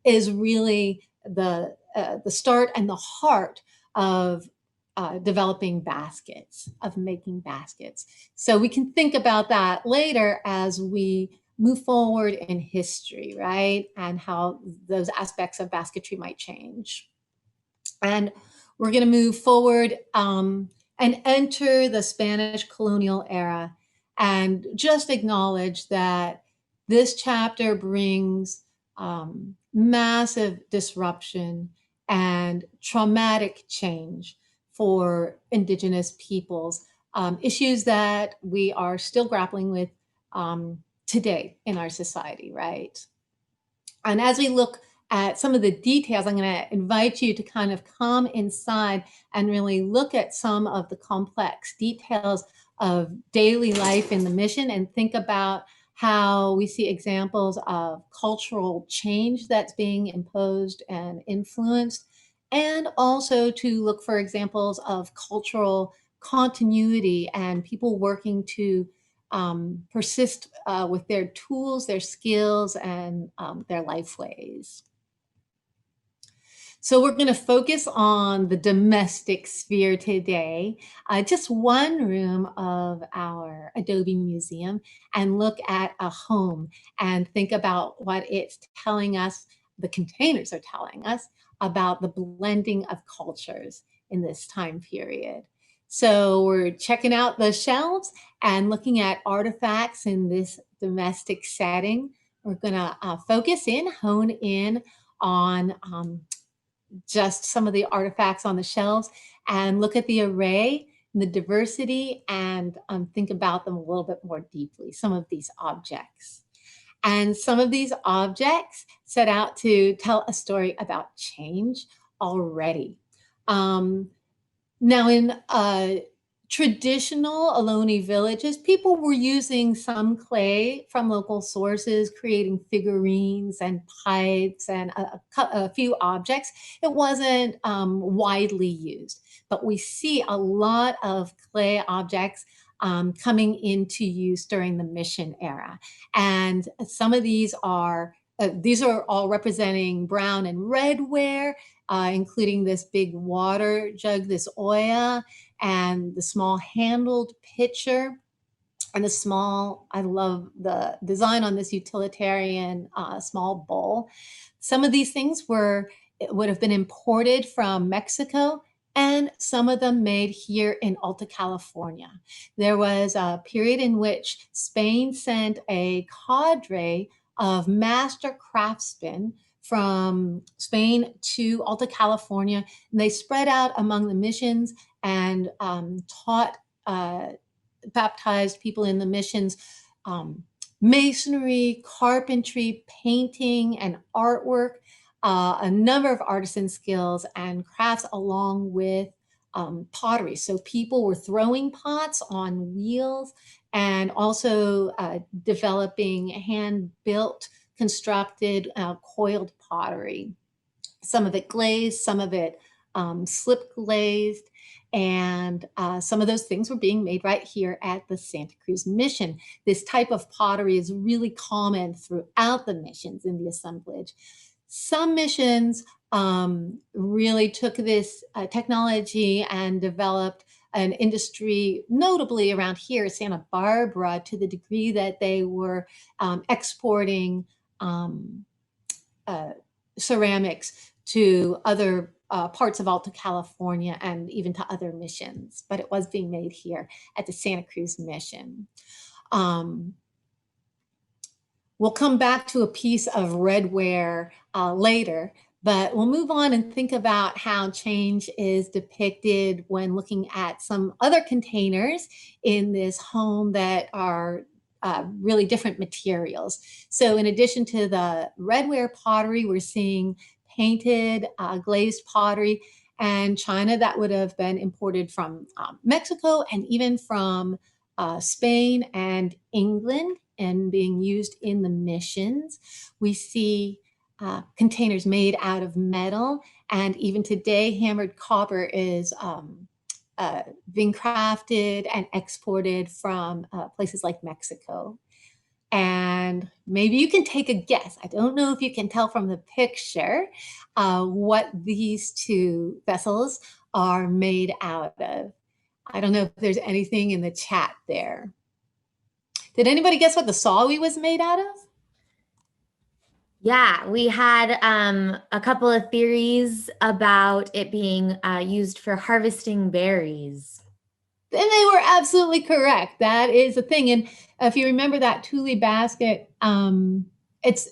Speaker 3: is really the start and the heart of developing baskets, of making baskets. So we can think about that later as we move forward in history, right? And how those aspects of basketry might change. And we're going to move forward and enter the Spanish colonial era, and just acknowledge that this chapter brings massive disruption and traumatic change for Indigenous peoples, issues that we are still grappling with today in our society, right? And as we look at some of the details, I'm going to invite you to kind of come inside and really look at some of the complex details of daily life in the mission, and think about how we see examples of cultural change that's being imposed and influenced, and also to look for examples of cultural continuity and people working to persist with their tools, their skills, and their life ways. So we're going to focus on the domestic sphere today, just one room of our Adobe Museum, and look at a home and think about what it's telling us, the containers are telling us about the blending of cultures in this time period. So we're checking out the shelves and looking at artifacts in this domestic setting. We're going to hone in on just some of the artifacts on the shelves, and look at the array and the diversity, and think about them a little bit more deeply, some of these objects. And some of these objects set out to tell a story about change already. Now, in traditional Ohlone villages, people were using some clay from local sources, creating figurines and pipes and a few objects. It wasn't widely used, but we see a lot of clay objects coming into use during the mission era. And some of these are all representing brown and red ware, including this big water jug, this oya, and the small handled pitcher, and the small, I love the design on this utilitarian small bowl. Some of these things would have been imported from Mexico, and some of them made here in Alta California. There was a period in which Spain sent a cadre of master craftsmen from Spain to Alta California, and they spread out among the missions and taught baptized people in the missions masonry, carpentry, painting, and artwork, a number of artisan skills and crafts, along with pottery. So people were throwing pots on wheels, and also developing hand-built, constructed, coiled pottery. Some of it glazed, some of it slip glazed, and some of those things were being made right here at the Santa Cruz Mission. This type of pottery is really common throughout the missions in the assemblage. Some missions really took this technology and developed an industry, notably around here, Santa Barbara, to the degree that they were exporting ceramics to other parts of Alta California and even to other missions, but it was being made here at the Santa Cruz Mission. We'll come back to a piece of redware later, But we'll move on and think about how change is depicted when looking at some other containers in this home that are really different materials. So in addition to the redware pottery, we're seeing painted glazed pottery and china that would have been imported from Mexico and even from Spain and England and being used in the missions. We see containers made out of metal, and even today hammered copper is being crafted and exported from places like Mexico. And maybe you can take a guess. I don't know if you can tell from the picture what these two vessels are made out of. I don't know if there's anything in the chat there. Did anybody guess what the sawi was made out of?
Speaker 1: Yeah, we had a couple of theories about it being used for harvesting berries.
Speaker 3: And they were absolutely correct. That is a thing. And if you remember that Thule basket, it's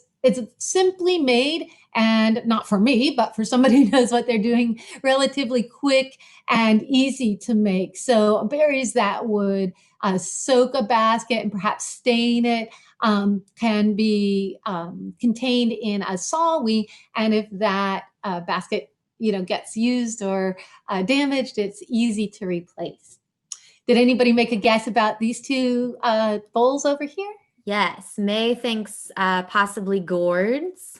Speaker 3: simply made, and not for me, but for somebody who knows what they're doing, relatively quick and easy to make. So berries that would soak a basket and perhaps stain it can be contained in a sawi. And if that basket gets used or damaged, it's easy to replace. Did anybody make a guess about these two bowls over here?
Speaker 1: Yes, May thinks possibly gourds.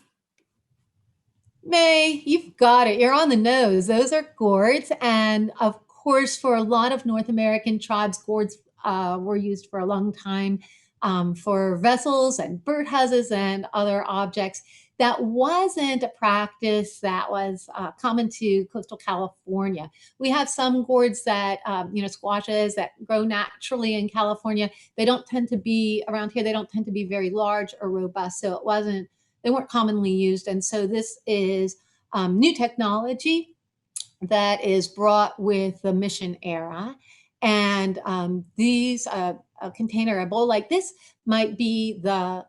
Speaker 3: May, you've got it. You're on the nose. Those are gourds. And of course, for a lot of North American tribes, gourds were used for a long time for vessels and birdhouses and other objects. That wasn't a practice that was common to coastal California. We have some gourds that, squashes that grow naturally in California. They don't tend to be around here. They don't tend to be very large or robust. So they weren't commonly used. And so this is new technology that is brought with the mission era. And these, a container, a bowl like this might be the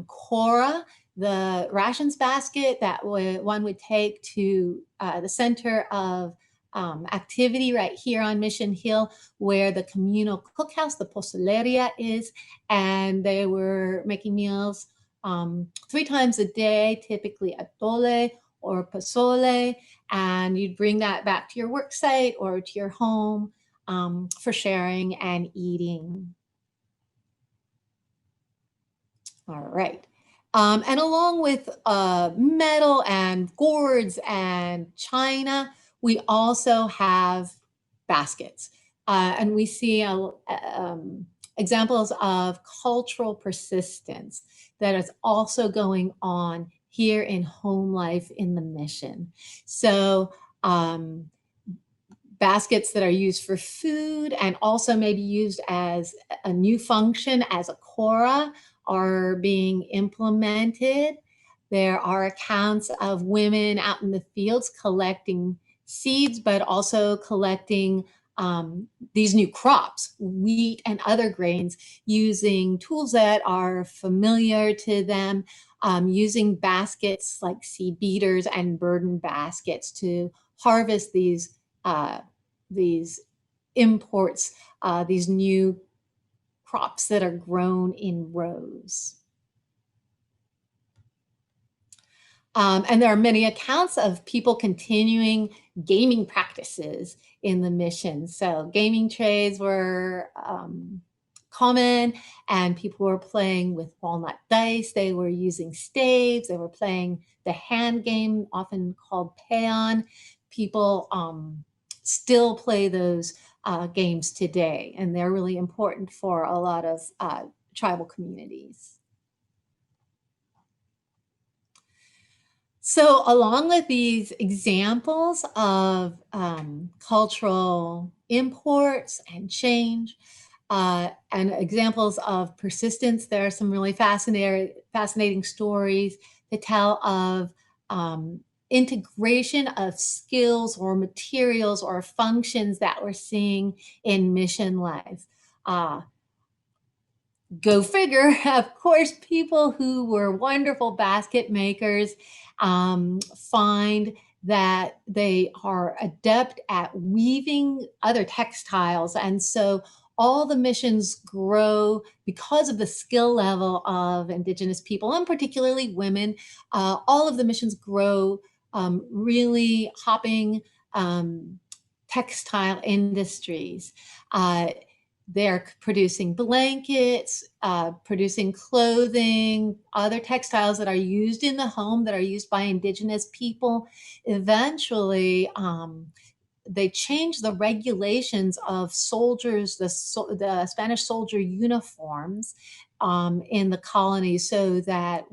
Speaker 3: kora, the rations basket that one would take to the center of activity right here on Mission Hill, where the communal cookhouse, the pozoleria, is. And they were making meals 3 times a day, typically atole or pozole, and you'd bring that back to your work site or to your home for sharing and eating. All right. And along with metal and gourds and china, we also have baskets. And we see examples of cultural persistence that is also going on here in home life in the mission. So baskets that are used for food and also maybe used as a new function as a kora are being implemented. There are accounts of women out in the fields collecting seeds, but also collecting these new crops, wheat and other grains, using tools that are familiar to them, using baskets like seed beaters and burden baskets to harvest these imports, these new crops that are grown in rows. And there are many accounts of people continuing gaming practices in the mission. So gaming trays were common, and people were playing with walnut dice. They were using staves. They were playing the hand game, often called peon. People still play those games today, and they're really important for a lot of tribal communities. So along with these examples of cultural imports and change and examples of persistence, there are some really fascinating stories to tell of integration of skills or materials or functions that we're seeing in mission life. go figure, of course, people who were wonderful basket makers find that they are adept at weaving other textiles. And so all the missions grow because of the skill level of Indigenous people, and particularly women. All of the missions grow really hopping textile industries. They're producing blankets, producing clothing, other textiles that are used in the home, that are used by Indigenous people. Eventually, they changed the regulations of soldiers, the Spanish soldier uniforms in the colonies, so that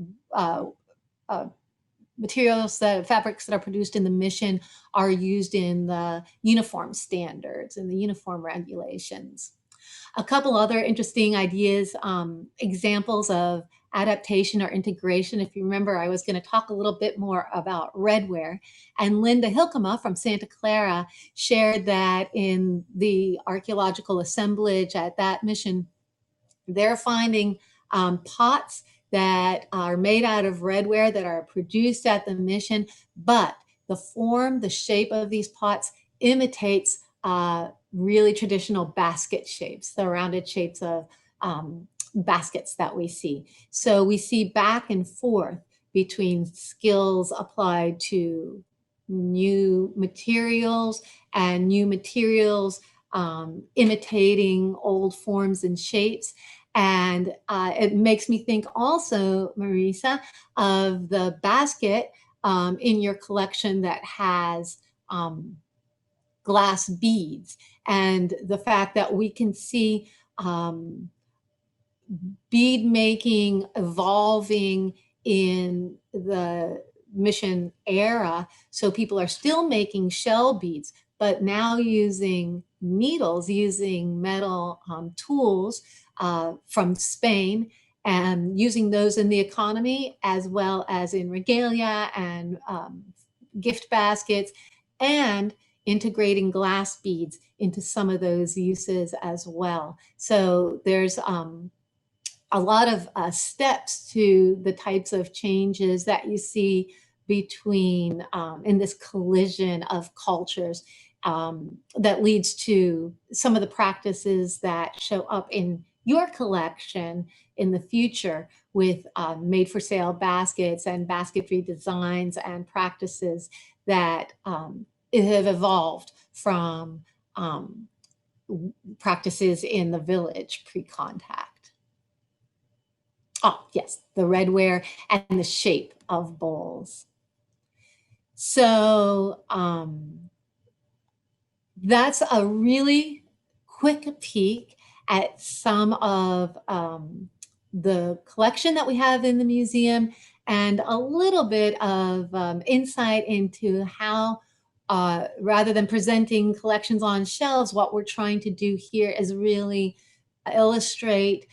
Speaker 3: materials, fabrics that are produced in the mission are used in the uniform standards and the uniform regulations. A couple other interesting ideas, examples of adaptation or integration. If you remember, I was going to talk a little bit more about redware. And Linda Hilkema from Santa Clara shared that in the archaeological assemblage at that mission, they're finding pots that are made out of redware that are produced at the mission, but the form, the shape of these pots imitates really traditional basket shapes, the rounded shapes of baskets that we see. So we see back and forth between skills applied to new materials and new materials imitating old forms and shapes. And it makes me think also, Marisa, of the basket in your collection that has glass beads, and the fact that we can see bead making evolving in the mission era. So people are still making shell beads, but now using needles, using metal tools from Spain, and using those in the economy as well as in regalia and gift baskets, and integrating glass beads into some of those uses as well. So there's a lot of steps to the types of changes that you see between in this collision of cultures that leads to some of the practices that show up in your collection in the future with made for sale baskets and basketry designs and practices that have evolved from practices in the village pre-contact. Oh, yes, the redware and the shape of bowls. So that's a really quick peek at some of the collection that we have in the museum, and a little bit of insight into how, rather than presenting collections on shelves, what we're trying to do here is really illustrate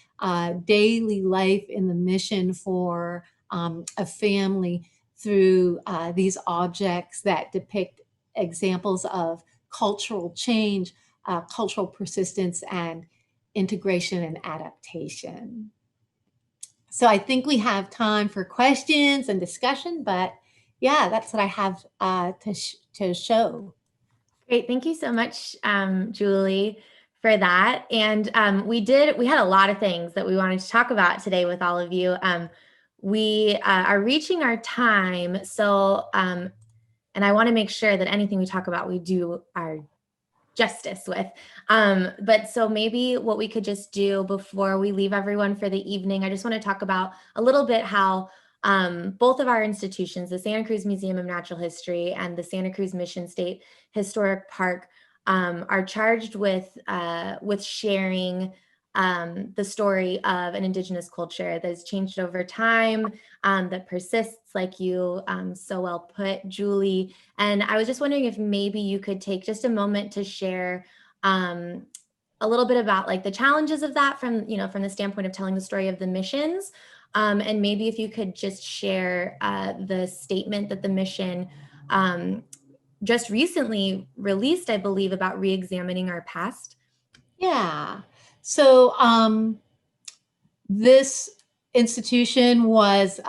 Speaker 3: daily life in the mission for a family through these objects that depict examples of cultural change, cultural persistence, and integration and adaptation. So I think we have time for questions and discussion, but yeah, that's what I have to show.
Speaker 1: Great. Thank you so much, Julie, for that. And we had a lot of things that we wanted to talk about today with all of you. We are reaching our time. So, and I want to make sure that anything we talk about, we do our justice with. But so maybe what we could just do before we leave everyone for the evening, I just want to talk about a little bit how both of our institutions, the Santa Cruz Museum of Natural History and the Santa Cruz Mission State Historic Park, are charged with sharing the story of an Indigenous culture that has changed over time, that persists, like you so well put, Julie. And I was just wondering if maybe you could take just a moment to share a little bit about like the challenges of that from the standpoint of telling the story of the missions. And maybe if you could just share the statement that the mission just recently released, I believe, about re-examining our past.
Speaker 3: Yeah. So this institution was,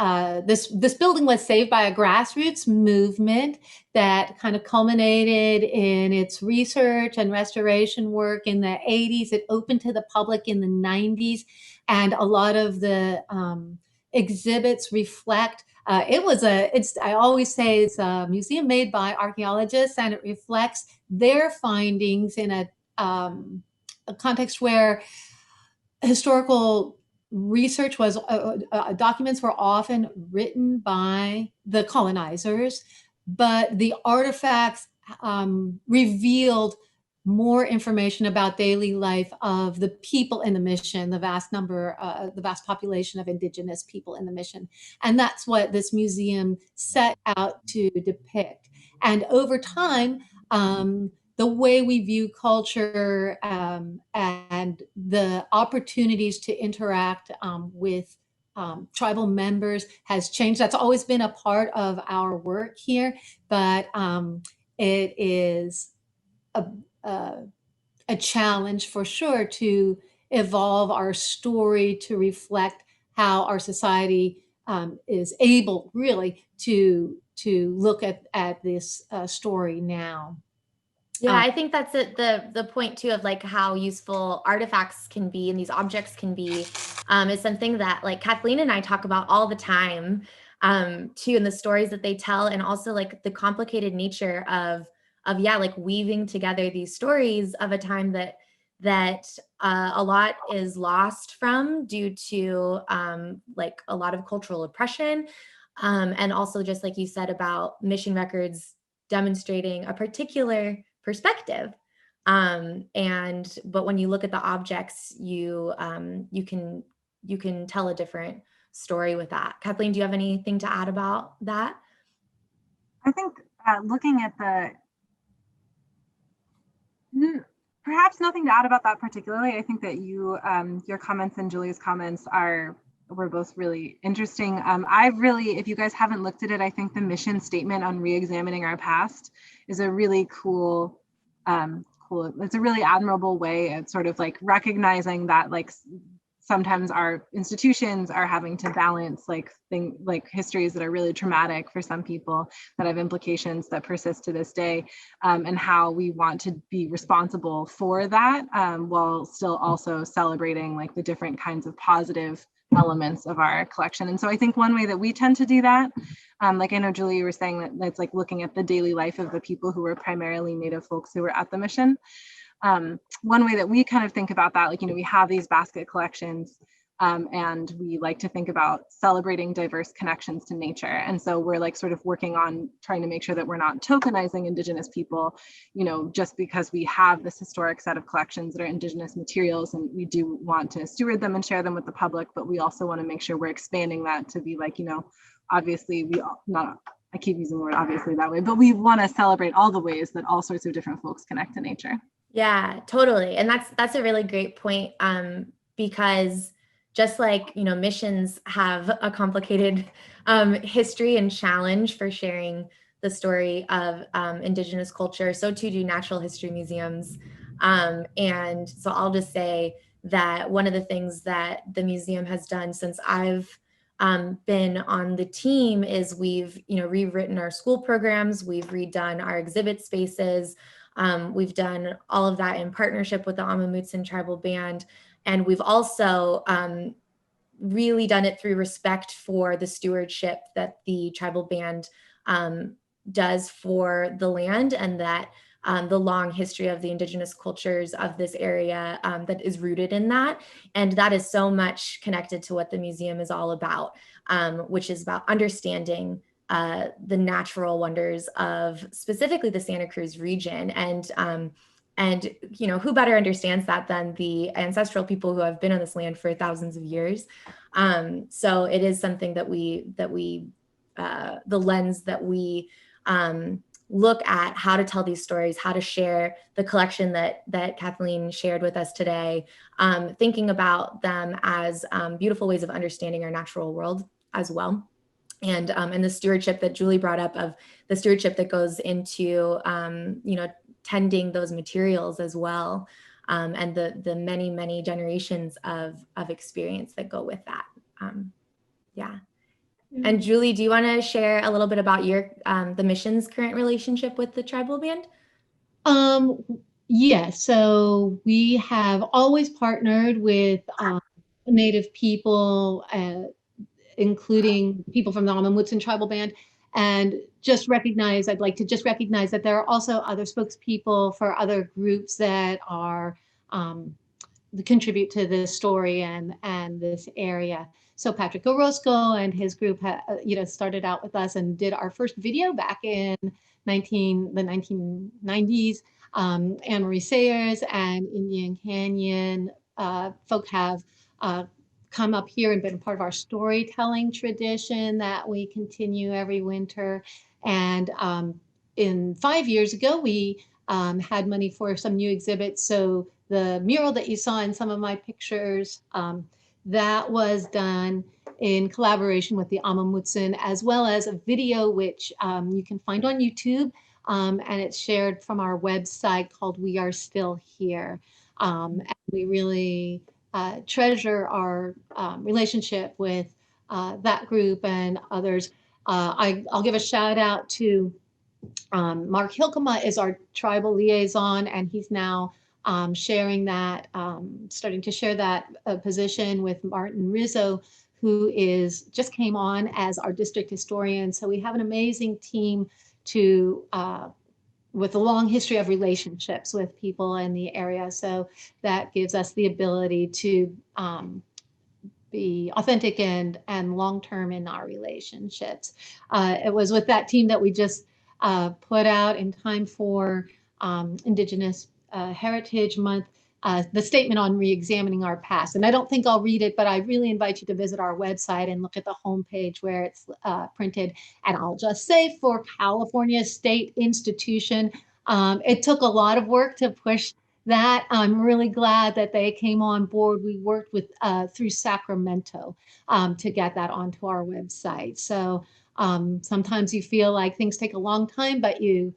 Speaker 3: this building was saved by a grassroots movement that kind of culminated in its research and restoration work in the 80s. It opened to the public in the 90s, and a lot of the exhibits reflect. I always say it's a museum made by archaeologists, and it reflects their findings in a context where historical research was, documents were often written by the colonizers, but the artifacts revealed more information about daily life of the people in the mission, the vast population of indigenous people in the mission. And that's what this museum set out to depict. And over time, the way we view culture and the opportunities to interact with tribal members has changed. That's always been a part of our work here, but it is a challenge for sure to evolve our story to reflect how our society is able really to look at this story now.
Speaker 1: Yeah, I think that's it, the point too of like how useful artifacts can be and these objects can be, is something that like Kathleen and I talk about all the time, too, and the stories that they tell, and also like the complicated nature of yeah, like weaving together these stories of a time that a lot is lost from due to like a lot of cultural oppression, and also just like you said about mission records demonstrating a particular perspective. But when you look at the objects, you can tell a different story with that. Kathleen, do you have anything to add about that?
Speaker 2: I think looking at perhaps nothing to add about that particularly. I think that your comments and Julie's comments were both really interesting. If you guys haven't looked at it, I think the mission statement on re-examining our past is a really cool, it's a really admirable way of sort of like recognizing that like sometimes our institutions are having to balance like histories that are really traumatic for some people that have implications that persist to this day, and how we want to be responsible for that, while still also celebrating like the different kinds of positive elements of our collection. And so I think one way that we tend to do that, like I know Julie, you were saying that it's like looking at the daily life of the people who were primarily Native folks who were at the mission. One way that we kind of think about that, like, we have these basket collections, and we like to think about celebrating diverse connections to nature. And so we're like sort of working on trying to make sure that we're not tokenizing Indigenous people, just because we have this historic set of collections that are Indigenous materials, and we do want to steward them and share them with the public, but we also want to make sure we're expanding that to be like, obviously I keep using the word obviously that way, but we want to celebrate all the ways that all sorts of different folks connect to nature.
Speaker 1: Yeah, totally. And that's a really great point, because just like, missions have a complicated history and challenge for sharing the story of Indigenous culture, so too do natural history museums. And so I'll just say that one of the things that the museum has done since I've been on the team is we've, rewritten our school programs, we've redone our exhibit spaces. We've done all of that in partnership with the Amamutsin Tribal Band. And we've also really done it through respect for the stewardship that the tribal band does for the land, and that the long history of the Indigenous cultures of this area that is rooted in that. And that is so much connected to what the museum is all about, which is about understanding the natural wonders of specifically the Santa Cruz region. And who better understands that than the ancestral people who have been on this land for thousands of years. So it is something that the lens that we look at, how to tell these stories, how to share the collection that Kathleen shared with us today, thinking about them as beautiful ways of understanding our natural world as well. And the stewardship that Julie brought up, of the stewardship that goes into, tending those materials as well. and the many generations of experience that go with that. Yeah. And Julie, do you want to share a little bit about your the mission's current relationship with the tribal band?
Speaker 3: Yeah, so we have always partnered with Native people, including people from the Amamutsan tribal band, and I'd like to just recognize that there are also other spokespeople for other groups that are that contribute to this story and this area. So Patrick Orozco and his group, started out with us and did our first video back in the 1990s. Anne Marie Sayers and Indian Canyon folk have come up here and been part of our storytelling tradition that we continue every winter. And 5 years ago, we had money for some new exhibits. So the mural that you saw in some of my pictures, that was done in collaboration with the Amamutsan, as well as a video which you can find on YouTube, and it's shared from our website called We Are Still Here. And we really treasure our relationship with that group and others. I'll give a shout out to Mark Hilkema is our tribal liaison, and he's now sharing that, starting to share that position with Martin Rizzo, who just came on as our district historian. So we have an amazing team with a long history of relationships with people in the area. So that gives us the ability to be authentic and long-term in our relationships. It was with that team that we just put out in time for Indigenous Heritage Month, the statement on re-examining our past. And I don't think I'll read it, but I really invite you to visit our website and look at the homepage where it's printed. And I'll just say, for California State Institution, it took a lot of work to push that. I'm really glad that they came on board. We worked with through Sacramento to get that onto our website. So sometimes you feel like things take a long time, but you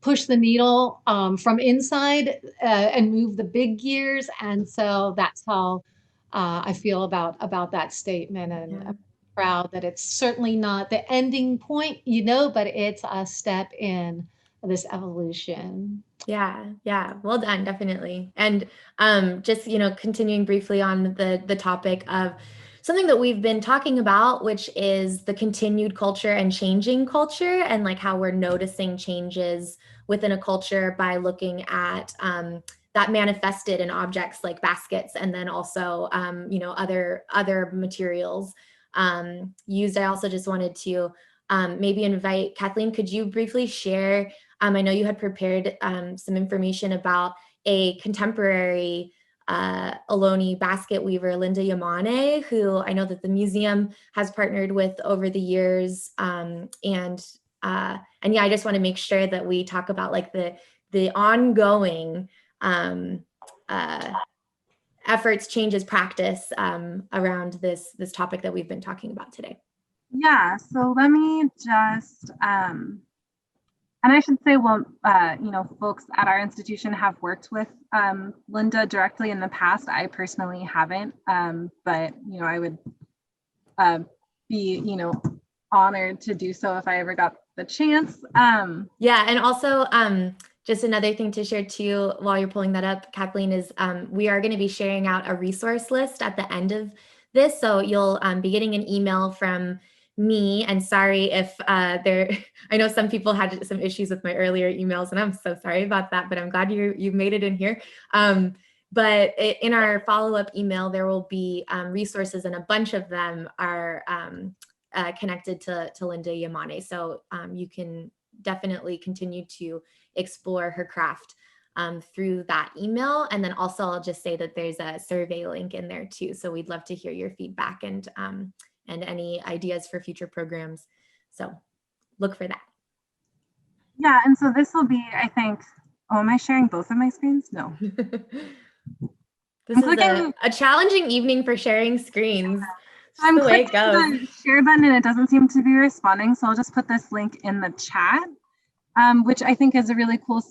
Speaker 3: push the needle from inside and move the big gears. And so that's how I feel about that statement. And
Speaker 1: Yeah.
Speaker 3: I'm proud that it's certainly not the ending point, but it's a step in this evolution.
Speaker 1: Yeah, well done, definitely. And just continuing briefly on the topic of something that we've been talking about, which is the continued culture and changing culture, and like how we're noticing changes within a culture by looking at that manifested in objects like baskets, and then also other materials used. I also just wanted to maybe invite Kathleen. Could you briefly share? I know you had prepared some information about a contemporary Ohlone basket weaver, Linda Yamane, who I know that the museum has partnered with over the years. And yeah, I just want to make sure that we talk about like the ongoing efforts, changes, practice around this topic that we've been talking about today.
Speaker 2: Yeah, so let me just, and I should say, well, folks at our institution have worked with Linda directly in the past. I personally haven't, but, I would be, honored to do so if I ever got the chance.
Speaker 1: Yeah, and also just another thing to share too, while you're pulling that up, Kathleen, is we are going to be sharing out a resource list at the end of this. So you'll be getting an email from me, and sorry if I know some people had some issues with my earlier emails, and I'm so sorry about that, but I'm glad you made it in here. But in our follow-up email, there will be resources, and a bunch of them are connected to Linda Yamane. So you can definitely continue to explore her craft through that email. And then also I'll just say that there's a survey link in there too. So we'd love to hear your feedback and any ideas for future programs. So look for that.
Speaker 2: Yeah, and so this will be, I think, am I sharing both of my screens? No.
Speaker 1: This is a challenging evening for sharing screens.
Speaker 2: I'm
Speaker 1: the way it
Speaker 2: clicking
Speaker 1: goes.
Speaker 2: the share button and it doesn't seem to be responding. So I'll just put this link in the chat. which I think is a really cool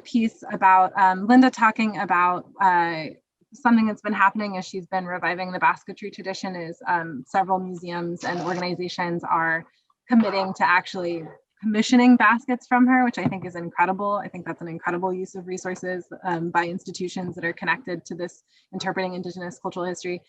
Speaker 2: piece about Linda talking about something that's been happening as she's been reviving the basketry tradition is several museums and organizations are committing to actually commissioning baskets from her, which I think is incredible. I think that's an incredible use of resources by institutions that are connected to this interpreting Indigenous cultural history.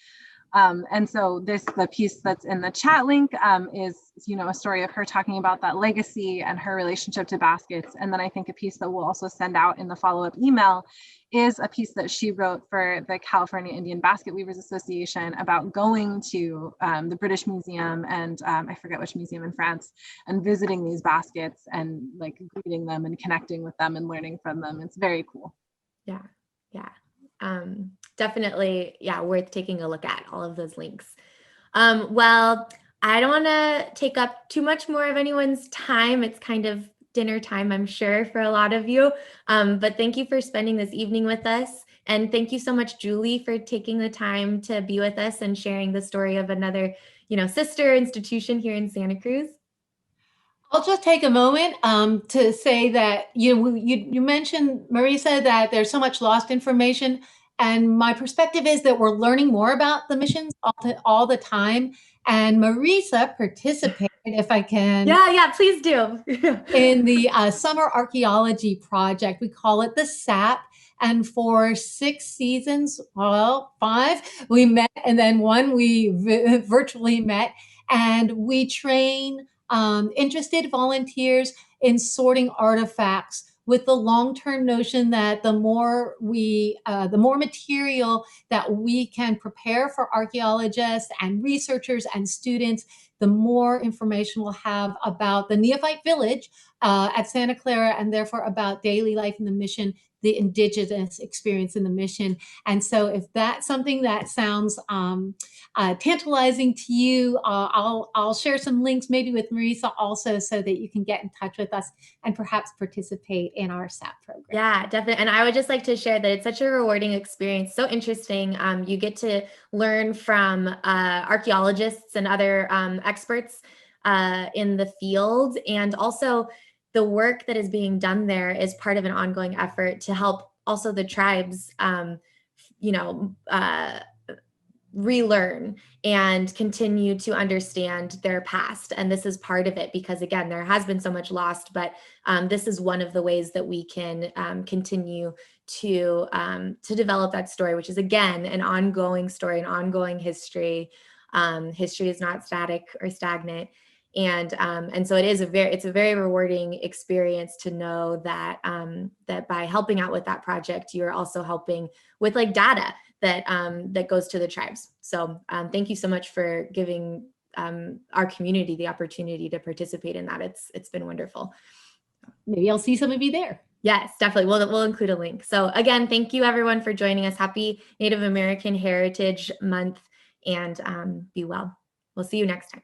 Speaker 2: And so the piece that's in the chat link is, a story of her talking about that legacy and her relationship to baskets. And then I think a piece that we'll also send out in the follow-up email is a piece that she wrote for the California Indian Basket Weavers Association about going to the British Museum and I forget which museum in France, and visiting these baskets and like greeting them and connecting with them and learning from them. It's very cool.
Speaker 1: Yeah. Definitely, worth taking a look at all of those links. Well, I don't want to take up too much more of anyone's time. It's kind of dinner time, I'm sure, for a lot of you. But thank you for spending this evening with us. And thank you so much, Julie, for taking the time to be with us and sharing the story of another, sister institution here in Santa Cruz.
Speaker 3: I'll just take a moment to say that you mentioned, Marisa, that there's so much lost information. And my perspective is that we're learning more about the missions all the time. And Marisa participated, if I can.
Speaker 1: Yeah, please do.
Speaker 3: In the Summer Archaeology Project. We call it the SAP. And for 6 seasons, 5, we met. And then 1, we virtually met. And we train interested volunteers in sorting artifacts with the long-term notion that the more material that we can prepare for archaeologists and researchers and students, the more information we'll have about the neophyte village at Santa Clara, and therefore about daily life in the mission, the Indigenous experience in the mission. And so if that's something that sounds tantalizing to you, I'll share some links maybe with Marisa also so that you can get in touch with us and perhaps participate in our SAP program.
Speaker 1: Yeah, definitely. And I would just like to share that it's such a rewarding experience, so interesting. You get to learn from archaeologists and other experts in the field, and also the work that is being done there is part of an ongoing effort to help also the tribes, relearn and continue to understand their past. And this is part of it because, again, there has been so much lost, but this is one of the ways that we can continue to develop that story, which is, again, an ongoing story, an ongoing history. History is not static or stagnant. And so it's a very rewarding experience to know that that by helping out with that project, you're also helping with like data that goes to the tribes. So thank you so much for giving our community the opportunity to participate in that. It's been wonderful.
Speaker 3: Maybe I'll see some of you there.
Speaker 1: Yes, definitely. We'll include a link. So again, thank you everyone for joining us. Happy Native American Heritage Month, and be well. We'll see you next time.